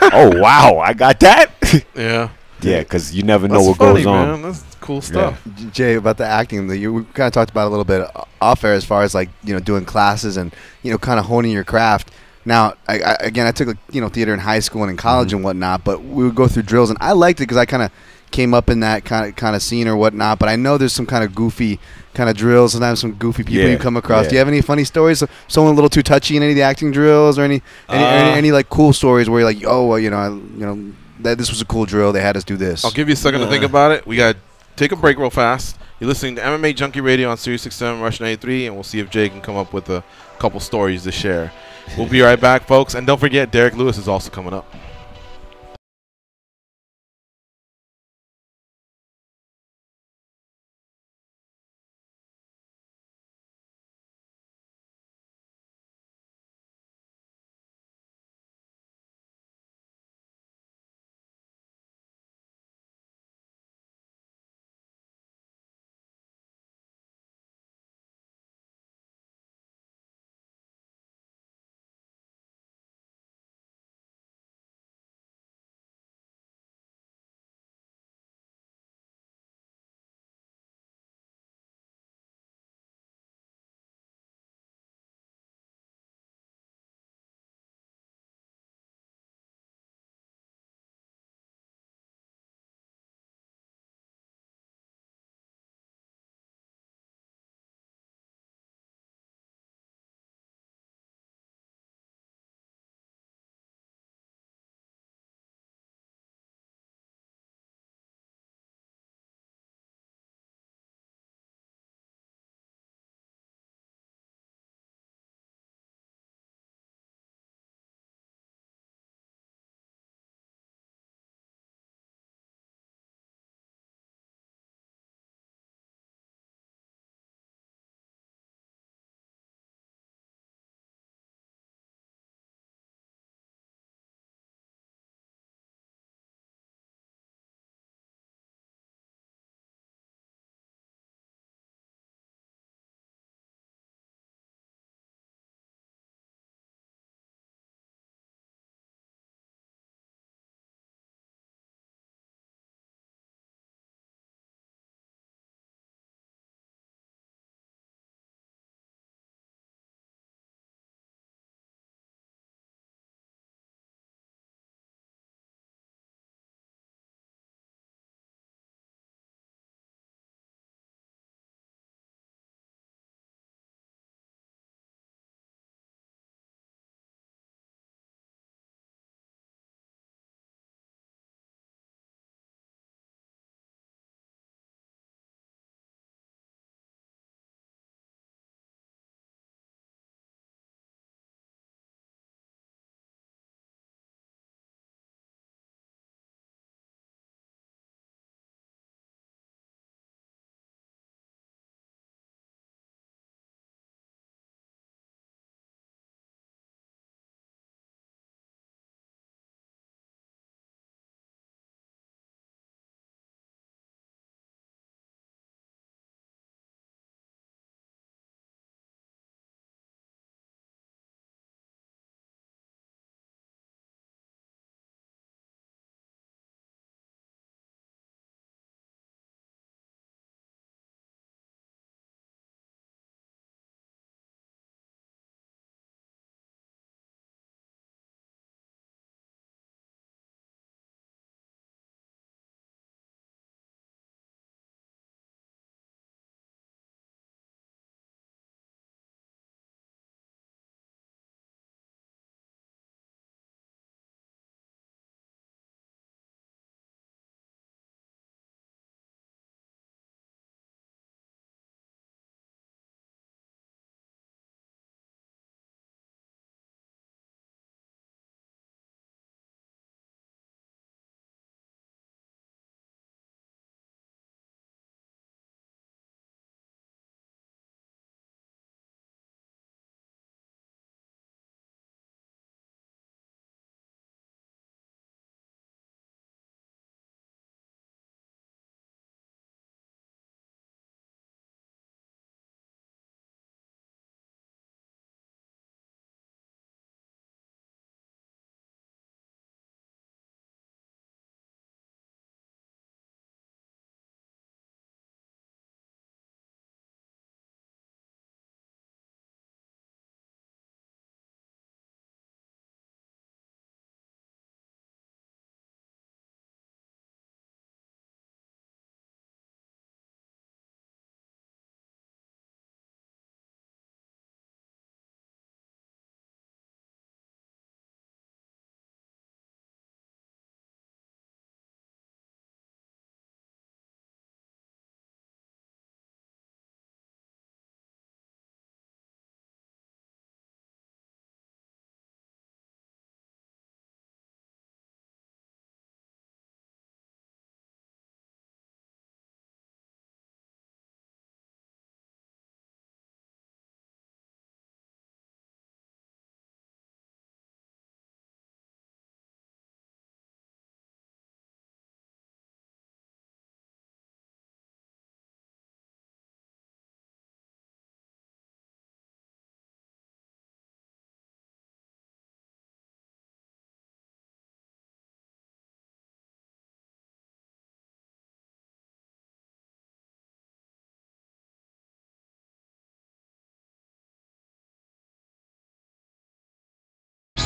Oh wow, I got that. Yeah. Yeah, because you never know what goes on. Man. That's cool stuff. Yeah. Jay, about the acting, we kind of talked about it a little bit off air as far as like doing classes and kind of honing your craft. Now, I took theater in high school and in college and whatnot, but we would go through drills, and I liked it because I kind of came up in that kind of scene or whatnot. But I know there's some kind of goofy kind of drills. Sometimes some goofy people you come across. Do you have any funny stories? Someone a little too touchy in any of the acting drills, or any like cool stories where you're like, oh, well, that this was a cool drill. They had us do this. I'll give you a second to think about it. We got to take a break real fast. You're listening to MMA Junkie Radio on Sirius 67 Rush 93, and we'll see if Jay can come up with a couple stories to share. We'll be right back, folks. And don't forget, Derrick Lewis is also coming up.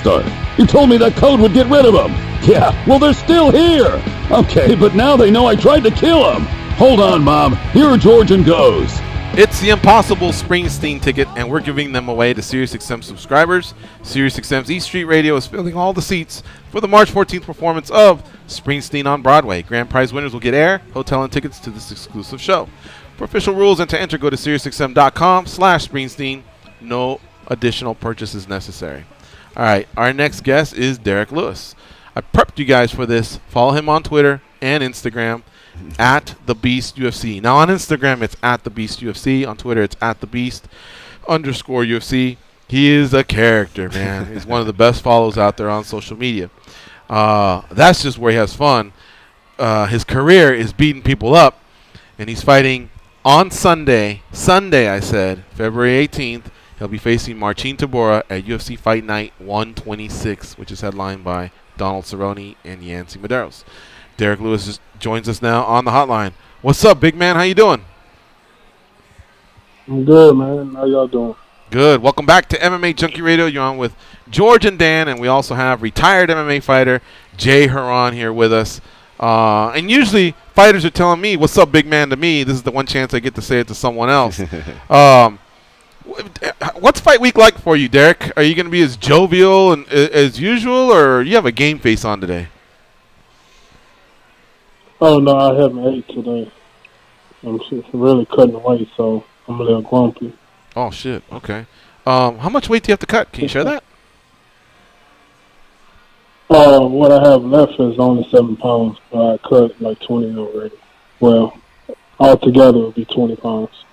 start. You told me that code would get rid of them. Yeah, well, they're still here. Okay, but now they know I tried to kill them. Hold on, Mom. Here are George and Goes. It's the Impossible Springsteen ticket, and we're giving them away to SiriusXM subscribers. SiriusXM's East Street Radio is filling all the seats for the March 14th performance of Springsteen on Broadway. Grand prize winners will get air, hotel, and tickets to this exclusive show. For official rules and to enter, go to SiriusXM.com/Springsteen. No additional purchases necessary. All right, our next guest is Derrick Lewis. I prepped you guys for this. Follow him on Twitter and Instagram. At the Beast UFC. Now on Instagram it's at the Beast UFC. On Twitter it's at the Beast_UFC. He is a character, man. He's one of the best follows out there on social media. That's just where he has fun. His career is beating people up, and he's fighting on Sunday. I said February 18th. He'll be facing Marcin Tybura at UFC Fight Night 126, which is headlined by Donald Cerrone and Yancy Medeiros. Derrick Lewis joins us now on the hotline. What's up, big man? How you doing? I'm good, man. How y'all doing? Good. Welcome back to MMA Junkie Radio. You're on with George and Dan, and we also have retired MMA fighter Jay Hieron here with us. And usually fighters are telling me, "What's up, big man?" to me. This is the one chance I get to say it to someone else. What's fight week like for you, Derrick? Are you going to be as jovial and as usual, or you have a game face on today? Oh, no, I haven't ate today. I'm really cutting weight, so I'm a little grumpy. Oh, shit. Okay. How much weight do you have to cut? Can you share that? What I have left is only 7 pounds, but I cut like 20 already. Well, altogether it would be 20 pounds.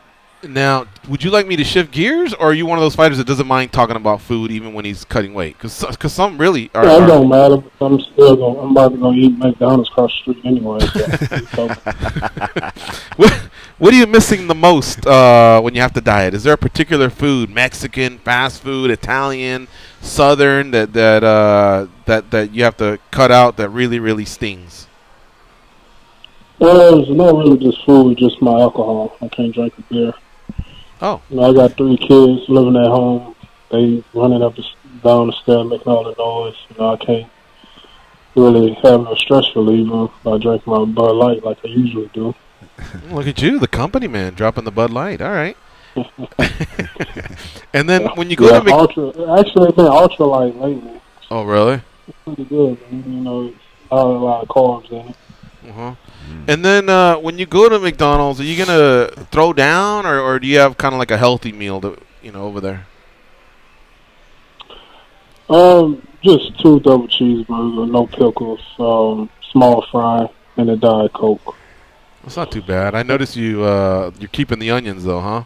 Now, would you like me to shift gears, or are you one of those fighters that doesn't mind talking about food even when he's cutting weight? Because some really are. Yeah, it don't matter. I'm about to go eat McDonald's across the street anyway. So. What are you missing the most when you have to diet? Is there a particular food, Mexican, fast food, Italian, Southern, that you have to cut out that really, really stings? Well, it's not really just food, just my alcohol. I can't drink a beer. Oh. You know, I got 3 kids living at home. They running up and down the stairs, making all the noise. You know, I can't really have no stress reliever by drinking my Bud Light like I usually do. Look at you, the company man, dropping the Bud Light. All right. And then when you go to actually, it's been ultra light lately. Oh, really? It's pretty good. You know, it's not a lot of carbs in it. Uh-huh. And then when you go to McDonald's, are you gonna throw down, or do you have kind of like a healthy meal over there? Just 2 double cheeseburgers, no pickles, small fry, and a Diet Coke. That's not too bad. I noticed you're keeping the onions though, huh?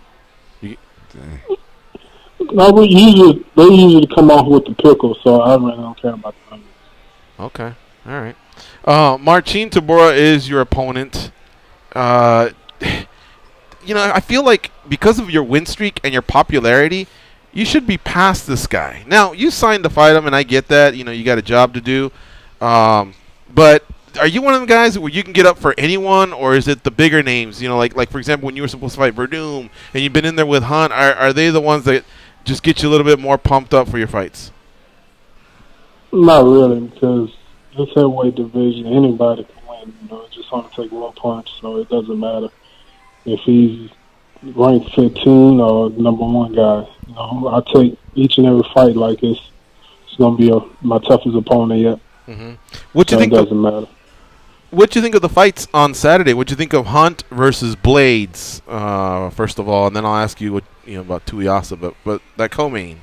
No, they usually come off with the pickles, so I really don't care about the onions. Okay, all right. Marcin Tybura is your opponent. I feel like because of your win streak and your popularity, you should be past this guy. Now, you signed to fight him, and I get that. You know, you got a job to do. But are you one of them guys where you can get up for anyone, or is it the bigger names? You know, like for example, when you were supposed to fight Verdum, and you've been in there with Hunt, are they the ones that just get you a little bit more pumped up for your fights? Not really, because this heavyweight division, anybody can win. You know, it just only take one punch, so it doesn't matter if he's ranked 15 or #1 guy. You know, I take each and every fight like it's going to be my toughest opponent yet. Mm-hmm. What do you think? It doesn't matter. What do you think of the fights on Saturday? What do you think of Hunt versus Blaydes? First of all, and then I'll ask you about Tuiasa, but that co-main.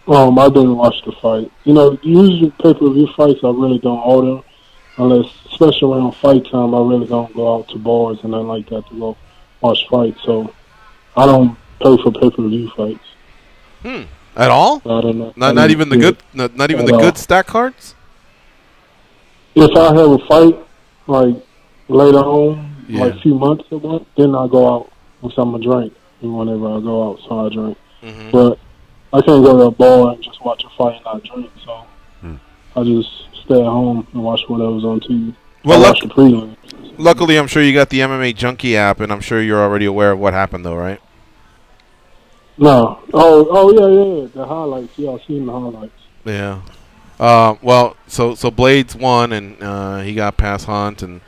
I didn't watch the fight. You know, usually pay-per-view fights, I really don't order, unless, especially around fight time, I really don't go out to bars and nothing like that to go watch fights. So I don't pay for pay-per-view fights. At all? I don't know. Not even the good. Not even the good stack cards. If I have a fight like later on, like a few months ago, then I go out with something to drink. And whenever I go out, so I drink. Mm-hmm. But I can't go to a bar and just watch a fight and not drink. So I just stay at home and watch whatever's on TV. Well, watch the prelims. Luckily, I'm sure you got the MMA Junkie app, and I'm sure you're already aware of what happened, though, right? No. Oh, yeah. The highlights. Yeah, I've seen the highlights. Yeah. Well, so Blaydes won, and he got past Hunt, and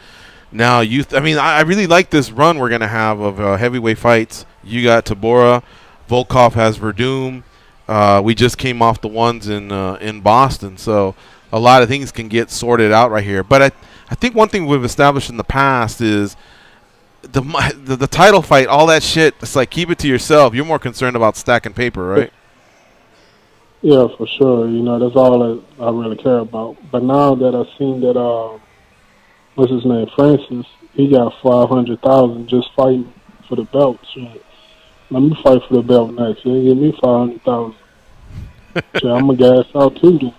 now I mean, I really like this run we're gonna have of heavyweight fights. You got Tabora, Volkov has Verdum. We just came off the ones in Boston, so a lot of things can get sorted out right here. But I think one thing we've established in the past is the title fight, all that shit. It's like, keep it to yourself. You're more concerned about stacking paper, right? Yeah, for sure. You know, that's all that I really care about. But now that I've seen that, what's his name, Francis, he got 500,000 just fighting for the belt. Shit. Let me fight for the belt next. They give me 500,000. Shit, I'm gonna gas out too. Then.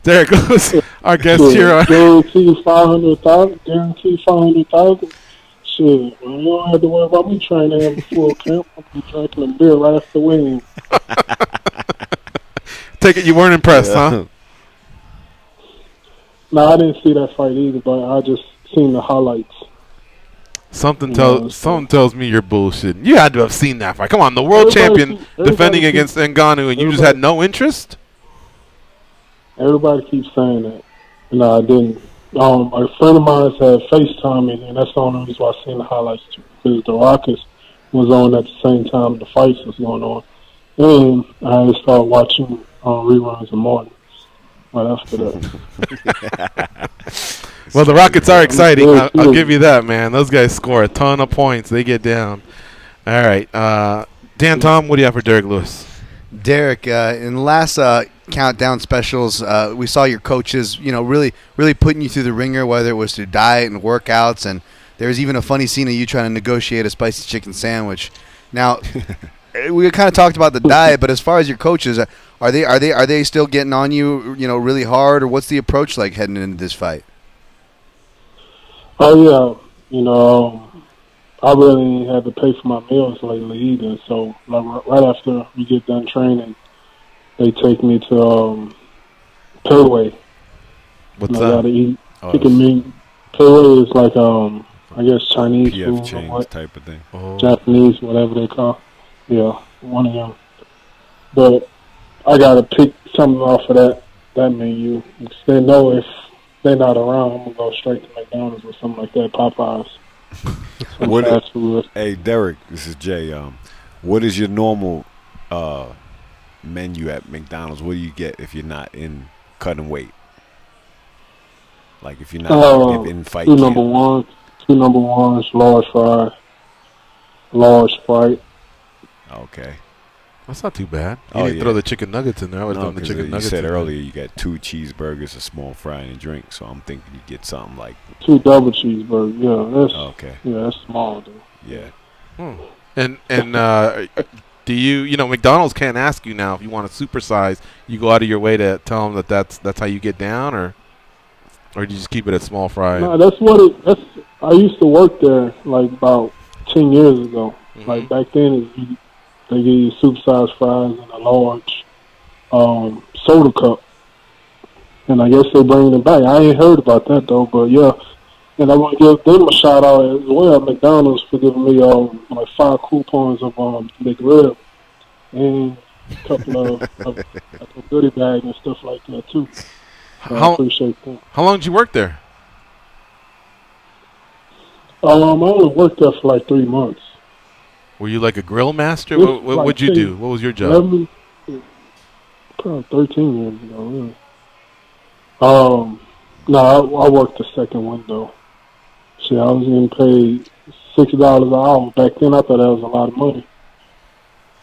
Derrick Lewis, our guest here. Guarantee 500,000. Guarantee 500,000. Shit, man, you don't have to worry about me trying to have a full camp. I'll be drinking a beer right after winning. Take it you weren't impressed, huh? No, I didn't see that fight either, but I just seen the highlights. Something tells me you're bullshitting. You had to have seen that fight. Come on, the world champion defending against Ngannou, and you just had no interest? Everybody keeps saying that. No, I didn't. A friend of mine had FaceTime me, and that's the only reason why I seen the highlights too, because the Rockets was on at the same time the fights was going on. And I had to start watching reruns in the morning right after that. Well, the Rockets are exciting. I'll give you that, man. Those guys score a ton of points. They get down. All right. Dan, Tom, what do you have for Derrick Lewis? Derrick, in the last countdown specials, we saw your coaches, really putting you through the ringer, whether it was through diet and workouts, and there was even a funny scene of you trying to negotiate a spicy chicken sandwich. Now, we kind of talked about the diet, but as far as your coaches, are they still getting on you, really hard, or what's the approach like heading into this fight? Oh yeah, I really ain't had to pay for my meals lately either. So like right after we get done training, they take me to Payway. What's I that? gotta eat chicken meat. Payway is like I guess Chinese PF food chains or what, type of thing. Oh. Japanese, whatever they call. Yeah, one of them. But I gotta pick something off of that menu. They know if they're not around, I'm gonna go straight to McDonald's or something like that. Popeyes. Fast food. Hey, Derrick, this is Jay. What is your normal menu at McDonald's? What do you get if you're not in cutting weight? Like if you're not in fight two camp? number ones, large fry, large Sprite. Okay. That's not too bad. You didn't throw the chicken nuggets in there. I would have thrown the chicken nuggets. You said in earlier you got 2 cheeseburgers, a small fry, and a drink. So I'm thinking you get something like 2 double cheeseburgers. Yeah, that's okay. Yeah, that's small though. Yeah. And do you McDonald's can't ask you now if you want to supersize. You go out of your way to tell them that's how you get down, or do you just keep it at small fry? No, I used to work there like about 10 years ago. Mm-hmm. Like back then, they give you supersized fries and a large soda cup. And I guess they're bringing it back. I ain't heard about that, though, but yeah. And I want to give them a shout-out as well, McDonald's, for giving me like 5 coupons of McRib and a couple of a goodie bag and stuff like that, too. So I appreciate that. How long did you work there? I only worked there for like 3 months. Were you like a grill master? What would you do? What was your job? Probably 13 years ago, really. No, I worked the second window. See, I was getting paid $6 an hour. Back then, I thought that was a lot of money.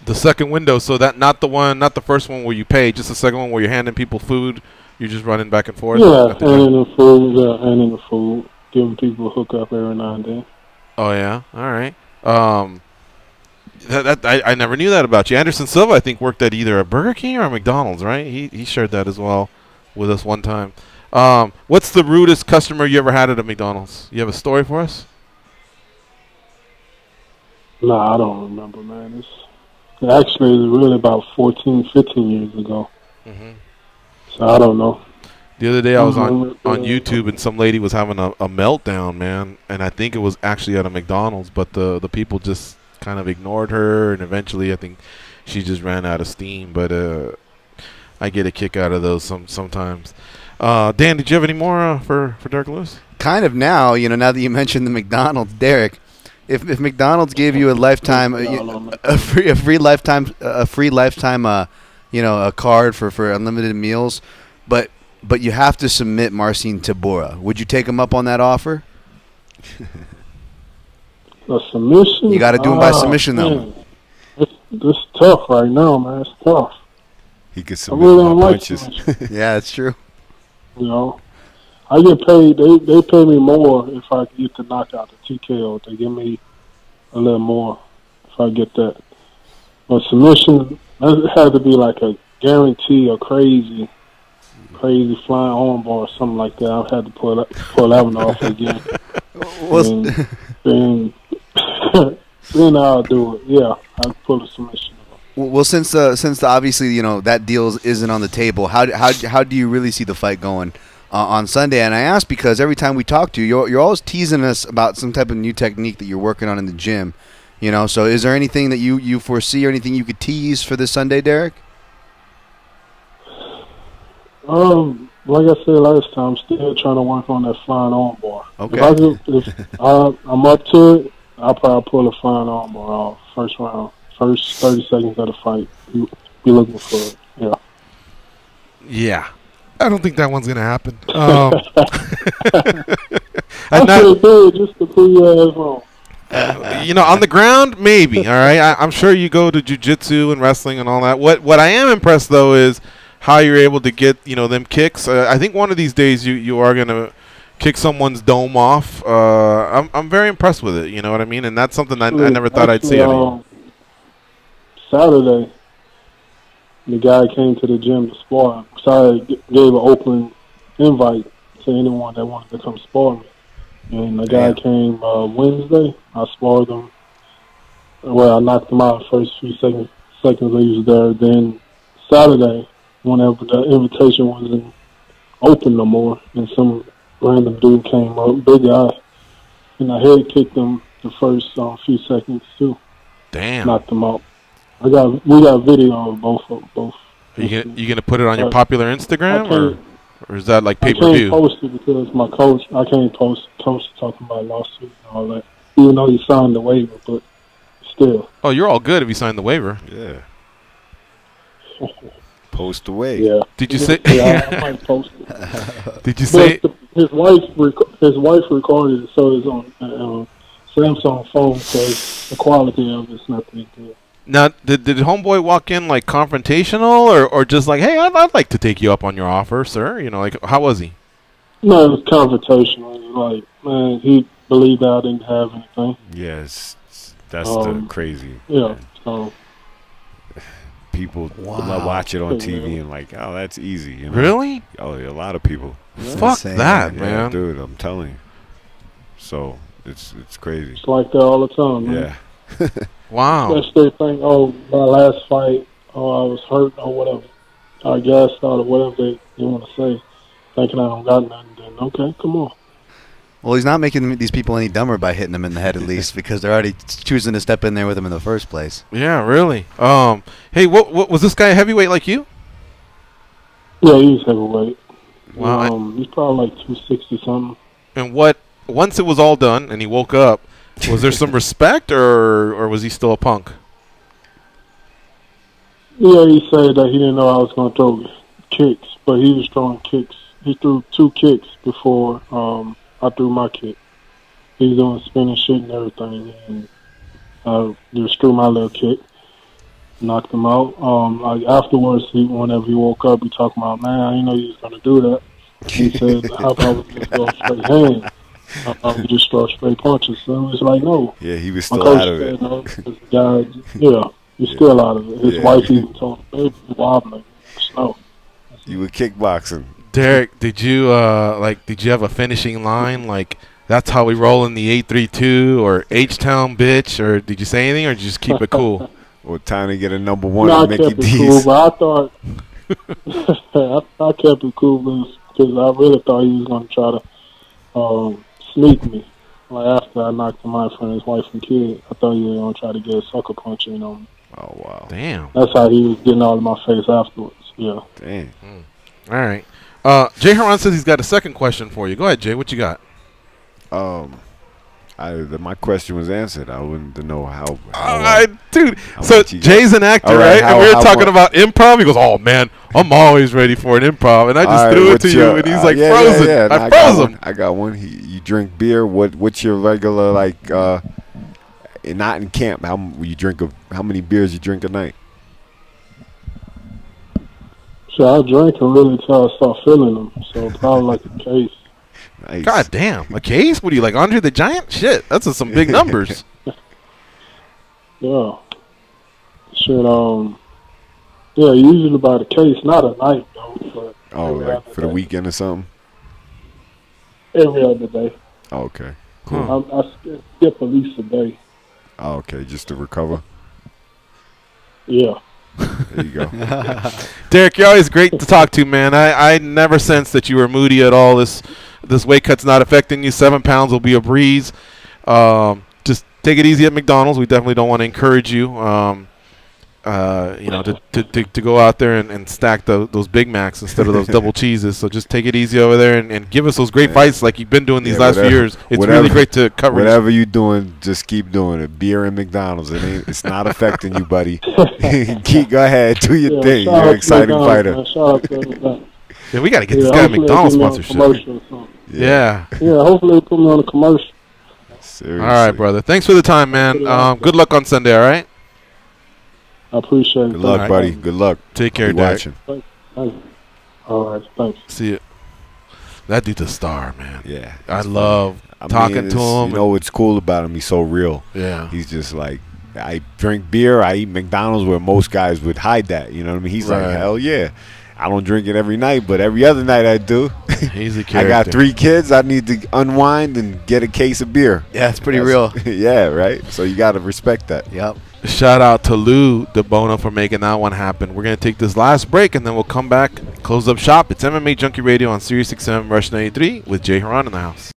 The second window, so that not the first one where you pay, just the second one where you're handing people food. You're just running back and forth. Yeah, handing the food, giving people a hookup every now and then. Oh yeah, all right. I never knew that about you. Anderson Silva, I think, worked at either a Burger King or a McDonald's, right? He shared that as well with us one time. What's the rudest customer you ever had at a McDonald's? You have a story for us? No, I don't remember, man. It was really about 14, 15 years ago. Mm-hmm. So I don't know. The other day I was on YouTube and some lady was having a meltdown, man, and I think it was actually at a McDonald's, but the people just kind of ignored her, and eventually I think she just ran out of steam. But I get a kick out of those sometimes. Dan, did you have any more for Derrick Lewis? Kind of now, now that you mentioned the McDonald's, Derrick. If McDonald's gave you a lifetime, a free lifetime, a card for unlimited meals, but you have to submit Marcin Tybura, would you take him up on that offer? A submission? You got to do him by submission, though. It's tough right now, man. It's tough. He could submit punches. Yeah, it's true. I get paid. They pay me more if I get the knockout, the TKO. They give me a little more if I get that. But submission, it had to be like a guarantee or crazy flying armbar or something like that. I've had to pull that one off again. Then I'll do it. Yeah, I'll pull a submission. Well, since obviously that deal isn't on the table, how do you really see the fight going on Sunday? And I ask because every time we talk to you, you're always teasing us about some type of new technique that you're working on in the gym. So is there anything that you foresee or anything you could tease for this Sunday, Derrick? Like I said last time, I'm still trying to work on that flying armbar. Okay. If I'm up to it, I'll probably pull a flying armbar off first round. First 30 seconds of the fight, you be looking for it. Yeah. Yeah. I don't think that one's going to happen. I feel good just to put your ass on. On the ground, maybe. All right. I'm sure you go to jiu-jitsu and wrestling and all that. What I am impressed, though, is how you're able to get, them kicks. I think one of these days you are going to kick someone's dome off. I'm very impressed with it. You know what I mean? And that's something I never thought I'd see anymore. Saturday, the guy came to the gym to spar. So I gave an open invite to anyone that wanted to come spar me. And the guy came Wednesday. I sparred him. Well, I knocked him out the first few seconds he was there. Then Saturday, whenever the invitation wasn't open no more, and some random dude came up, big guy, and I head kicked him the first few seconds too. Damn. Knocked him out. We got video of both. Are you gonna put it on your popular Instagram, or is that like pay-per-view? I can't post it because my coach. I can't post talking about lawsuit and all that. Even though he signed the waiver, but still. Oh, you're all good if you signed the waiver. Yeah. Post away. Yeah. Did you say? Yeah, I might post it. Did you say? His wife recorded it, so it's on Samsung phone, so the quality of it's not that good. Now, did homeboy walk in like confrontational, or just like, hey, I'd like to take you up on your offer, sir? How was he? No, it was confrontational. It was like, man, he believed that I didn't have anything. Yes, that's the crazy. Yeah. So people watch it on TV and like, oh, that's easy. Really? Oh, yeah, a lot of people. Fuck that, man. Yeah, dude, I'm telling you. So it's crazy. It's like that all the time, man. Yeah. Wow. Especially they think, my last fight, I was hurt or whatever. I gassed out or whatever they want to say. Thinking I don't got nothing, then okay, come on. Well, he's not making these people any dumber by hitting them in the head, at least, because they're already choosing to step in there with him in the first place. Yeah, really. Hey, what was this guy a heavyweight like you? Yeah, he's heavyweight. Wow. He's probably like 260 something. And once it was all done and he woke up, was there some respect, or was he still a punk? Yeah, he said that he didn't know I was going to throw kicks, but he was throwing kicks. He threw 2 kicks before I threw my kick. He was doing spinning shit and everything, and I just threw my little kick, knocked him out. Like afterwards, whenever he woke up, he talking about, man, I didn't know you was going to do that. He said, how about we just go straight hands? We just throw straight punches. So it was like, no. Yeah, he was still out of it. No, this guy, yeah, he's still out of it. His wife even told him, baby, you're wobbling. No. You were kickboxing. Derrick, did you have a finishing line like, that's how we roll in the 832 or H-Town bitch, or did you say anything, or did you just keep it cool? Or time to get a number 1 no, on Mickey D's. Cool, but I thought I kept it cool. because I really thought he was going to try to sneak me. Like after I knocked him out in front of his wife and kid, I thought he was going to try to get a sucker punch in on me. Oh, wow. Damn. That's how he was getting all in my face afterwards. Yeah. Damn. All right. Jay Hieron says he's got a second question for you. Go ahead, Jay. What you got? My question was answered. I wanted to know how dude. So Jay's an actor, right? And we were talking about improv. He goes, "Oh man, I'm always ready for an improv," and I just threw it to you, and he's like, "Frozen." Yeah. I froze him. I got one. You drink beer. What's your regular not in camp? How many beers you drink a night? So I drank them really until I start feeling them. So probably like a case. Nice. God damn, a case? What are you like, Andre the Giant? Shit, that's some big numbers. Yeah. Shit. Yeah, usually about a case, not a night though. But like for the weekend or something. Every other day. Oh, okay. Cool. I skip at least a day. Oh, okay, just to recover. Yeah. There you go. Derrick, you're always great to talk to, man. I never sensed that you were moody at all. This weight cut's not affecting you. 7 pounds will be a breeze. Just take it easy at McDonald's. We definitely don't want to encourage you, to go out there and stack those Big Macs instead of those double cheeses. So just take it easy over there and give us those great fights like you've been doing these last few years. It's really great to cover. Whatever you're doing, just keep doing it. Beer and McDonald's, it's not affecting you, buddy. Go ahead, do your thing. You're an exciting fighter. Yeah, we got to get this guy a McDonald's sponsorship. Yeah. Yeah, hopefully they put me on a commercial. Seriously. All right, brother. Thanks for the time, man. Good luck on Sunday, all right? I appreciate it. Good luck, buddy. Good luck. Take care, Derrick. All right, thanks. See you. That dude's a star, man. Yeah. I love talking to him. You know what's cool about him? He's so real. Yeah. He's just like, I drink beer, I eat McDonald's, where most guys would hide that. You know what I mean? He's like, hell yeah. I don't drink it every night, but every other night I do. He's a character. I got 3 kids. I need to unwind and get a case of beer. Yeah, it's pretty real. Yeah, right? So you got to respect that. Yep. Shout out to Lou DeBono for making that one happen. We're going to take this last break, and then we'll come back, close up shop. It's MMA Junkie Radio on Sirius XM Rush 93 with Jay Hieron in the house.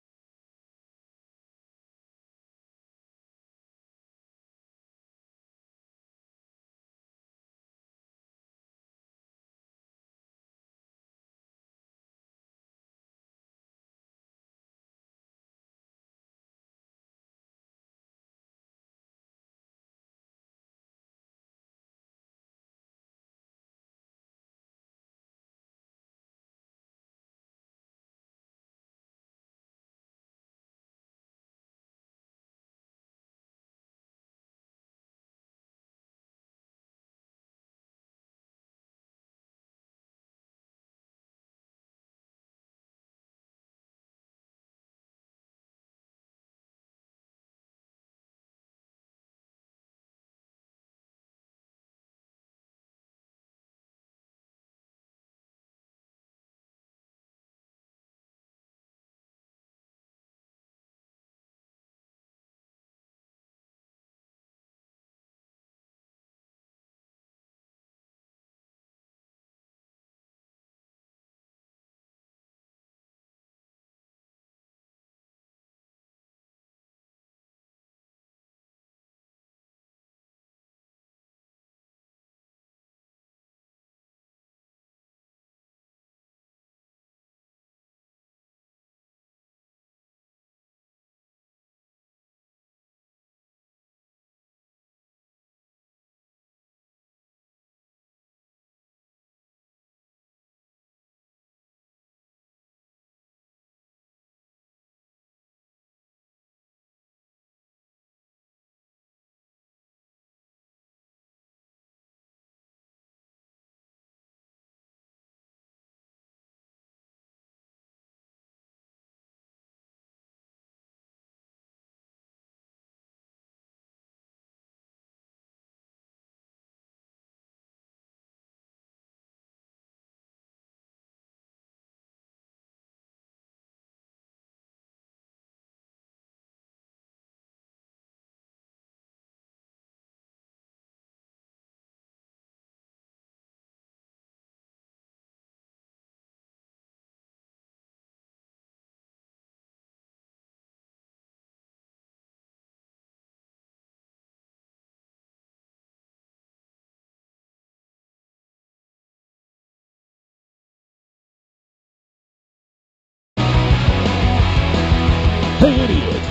Hey, idiot.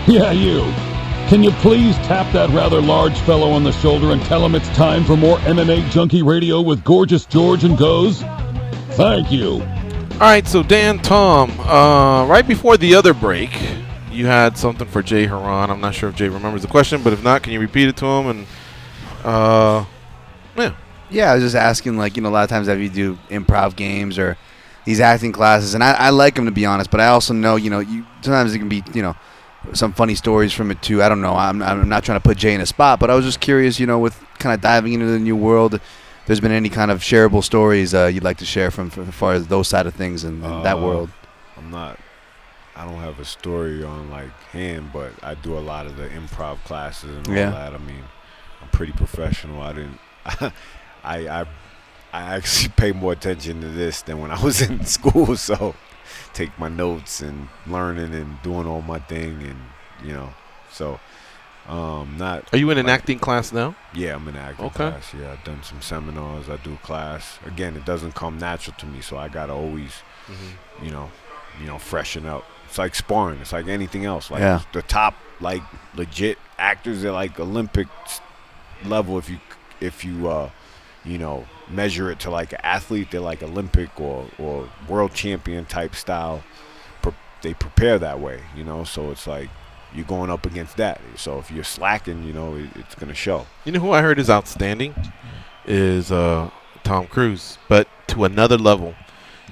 Yeah, you. Can you please tap that rather large fellow on the shoulder and tell him it's time for more MMA Junkie Radio with Gorgeous George and Goes? Thank you. All right, so Dan, Tom, right before the other break, you had something for Jay Hieron. I'm not sure if Jay remembers the question, but if not, can you repeat it to him? And yeah. Yeah, I was just asking, like, a lot of times after you do improv games or these acting classes, and I like them, to be honest, but I also know, sometimes it can be, some funny stories from it too. I don't know. I'm not trying to put Jay in a spot, but I was just curious, with kind of diving into the new world, if there's been any kind of shareable stories you'd like to share from as far as those side of things and that world. I don't have a story on like hand, but I do a lot of the improv classes and all that. I mean, I'm pretty professional. I actually pay more attention to this than when I was in school, so take my notes and learning and doing all my thing, and so not. Are you in an acting class now? Yeah, I'm in an acting class. Yeah, I've done some seminars. I do class. Again, it doesn't come natural to me, so I gotta always, freshen up. It's like sparring. It's like anything else. Like the top, like legit actors at like Olympic level. If you measure it to like an athlete, they're like Olympic or world champion type style. They prepare that way, so it's like you're going up against that. So if you're slacking, it's going to show. You know who I heard is outstanding is Tom Cruise, but to another level.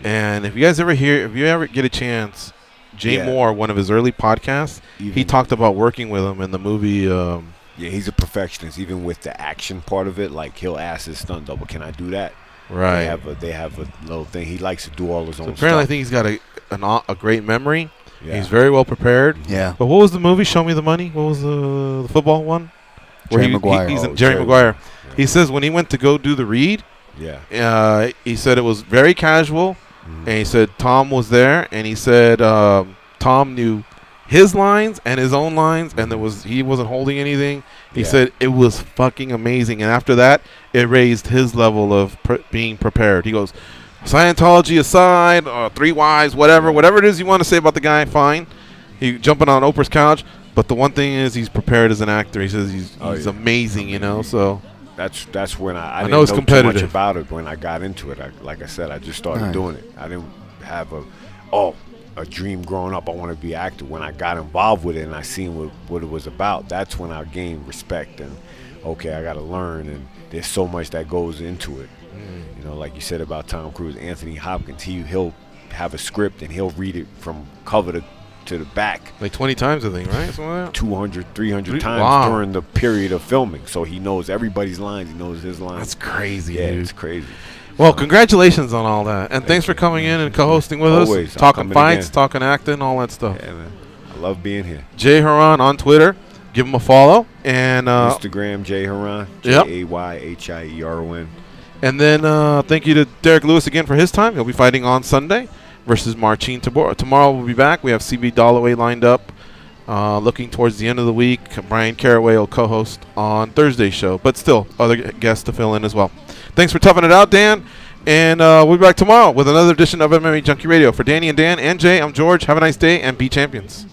And if you ever get a chance, Jay Moore, one of his early podcasts, he talked about working with him in the movie. Yeah, he's a perfectionist, even with the action part of it. Like, he'll ask his stunt double, "Can I do that?" Right. They have a little thing. He likes to do all his own stuff. Apparently, I think he's got a great memory. Yeah. He's very well prepared. Yeah. But what was the movie? Show Me the Money. What was the football one? Jerry Maguire. He's Jerry Maguire. Yeah. He says when he went to go do the read, he said it was very casual, and he said Tom was there, and he said Tom knew his lines and his own lines, and he wasn't holding anything. He said it was fucking amazing, and after that, it raised his level of being prepared. He goes, Scientology aside, 3 Ys, whatever it is you want to say about the guy, fine. He jumping on Oprah's couch, but the one thing is he's prepared as an actor. He says he's amazing, So that's when I know it's didn't know competitive. too much about it when I got into it. Like I said, I just started doing it. I didn't have a dream growing up. I want to be an actor. When I got involved with it and I seen what it was about, that's when I gained respect and I got to learn. And there's so much that goes into it. Like you said about Tom Cruise, Anthony Hopkins, he'll have a script and he'll read it from cover to the back. Like 20 times, I think, right? 200, 300 times during the period of filming. So he knows everybody's lines. He knows his lines. That's crazy, dude. It's crazy. Well, congratulations on all that. And thanks for coming in and co-hosting with us. Talking fights, talking acting, all that stuff. Yeah, man. I love being here. Jay Hieron on Twitter. Give him a follow. And Instagram, Jay Hieron. JAYHIERON. And then thank you to Derrick Lewis again for his time. He'll be fighting on Sunday versus Marcin Tybura. Tomorrow we'll be back. We have CB Dalloway lined up. Looking towards the end of the week, Brian Caraway will co-host on Thursday's show. But still, other guests to fill in as well. Thanks for toughing it out, Dan. And we'll be back tomorrow with another edition of MMA Junkie Radio. For Danny and Dan and Jay, I'm George. Have a nice day and be champions.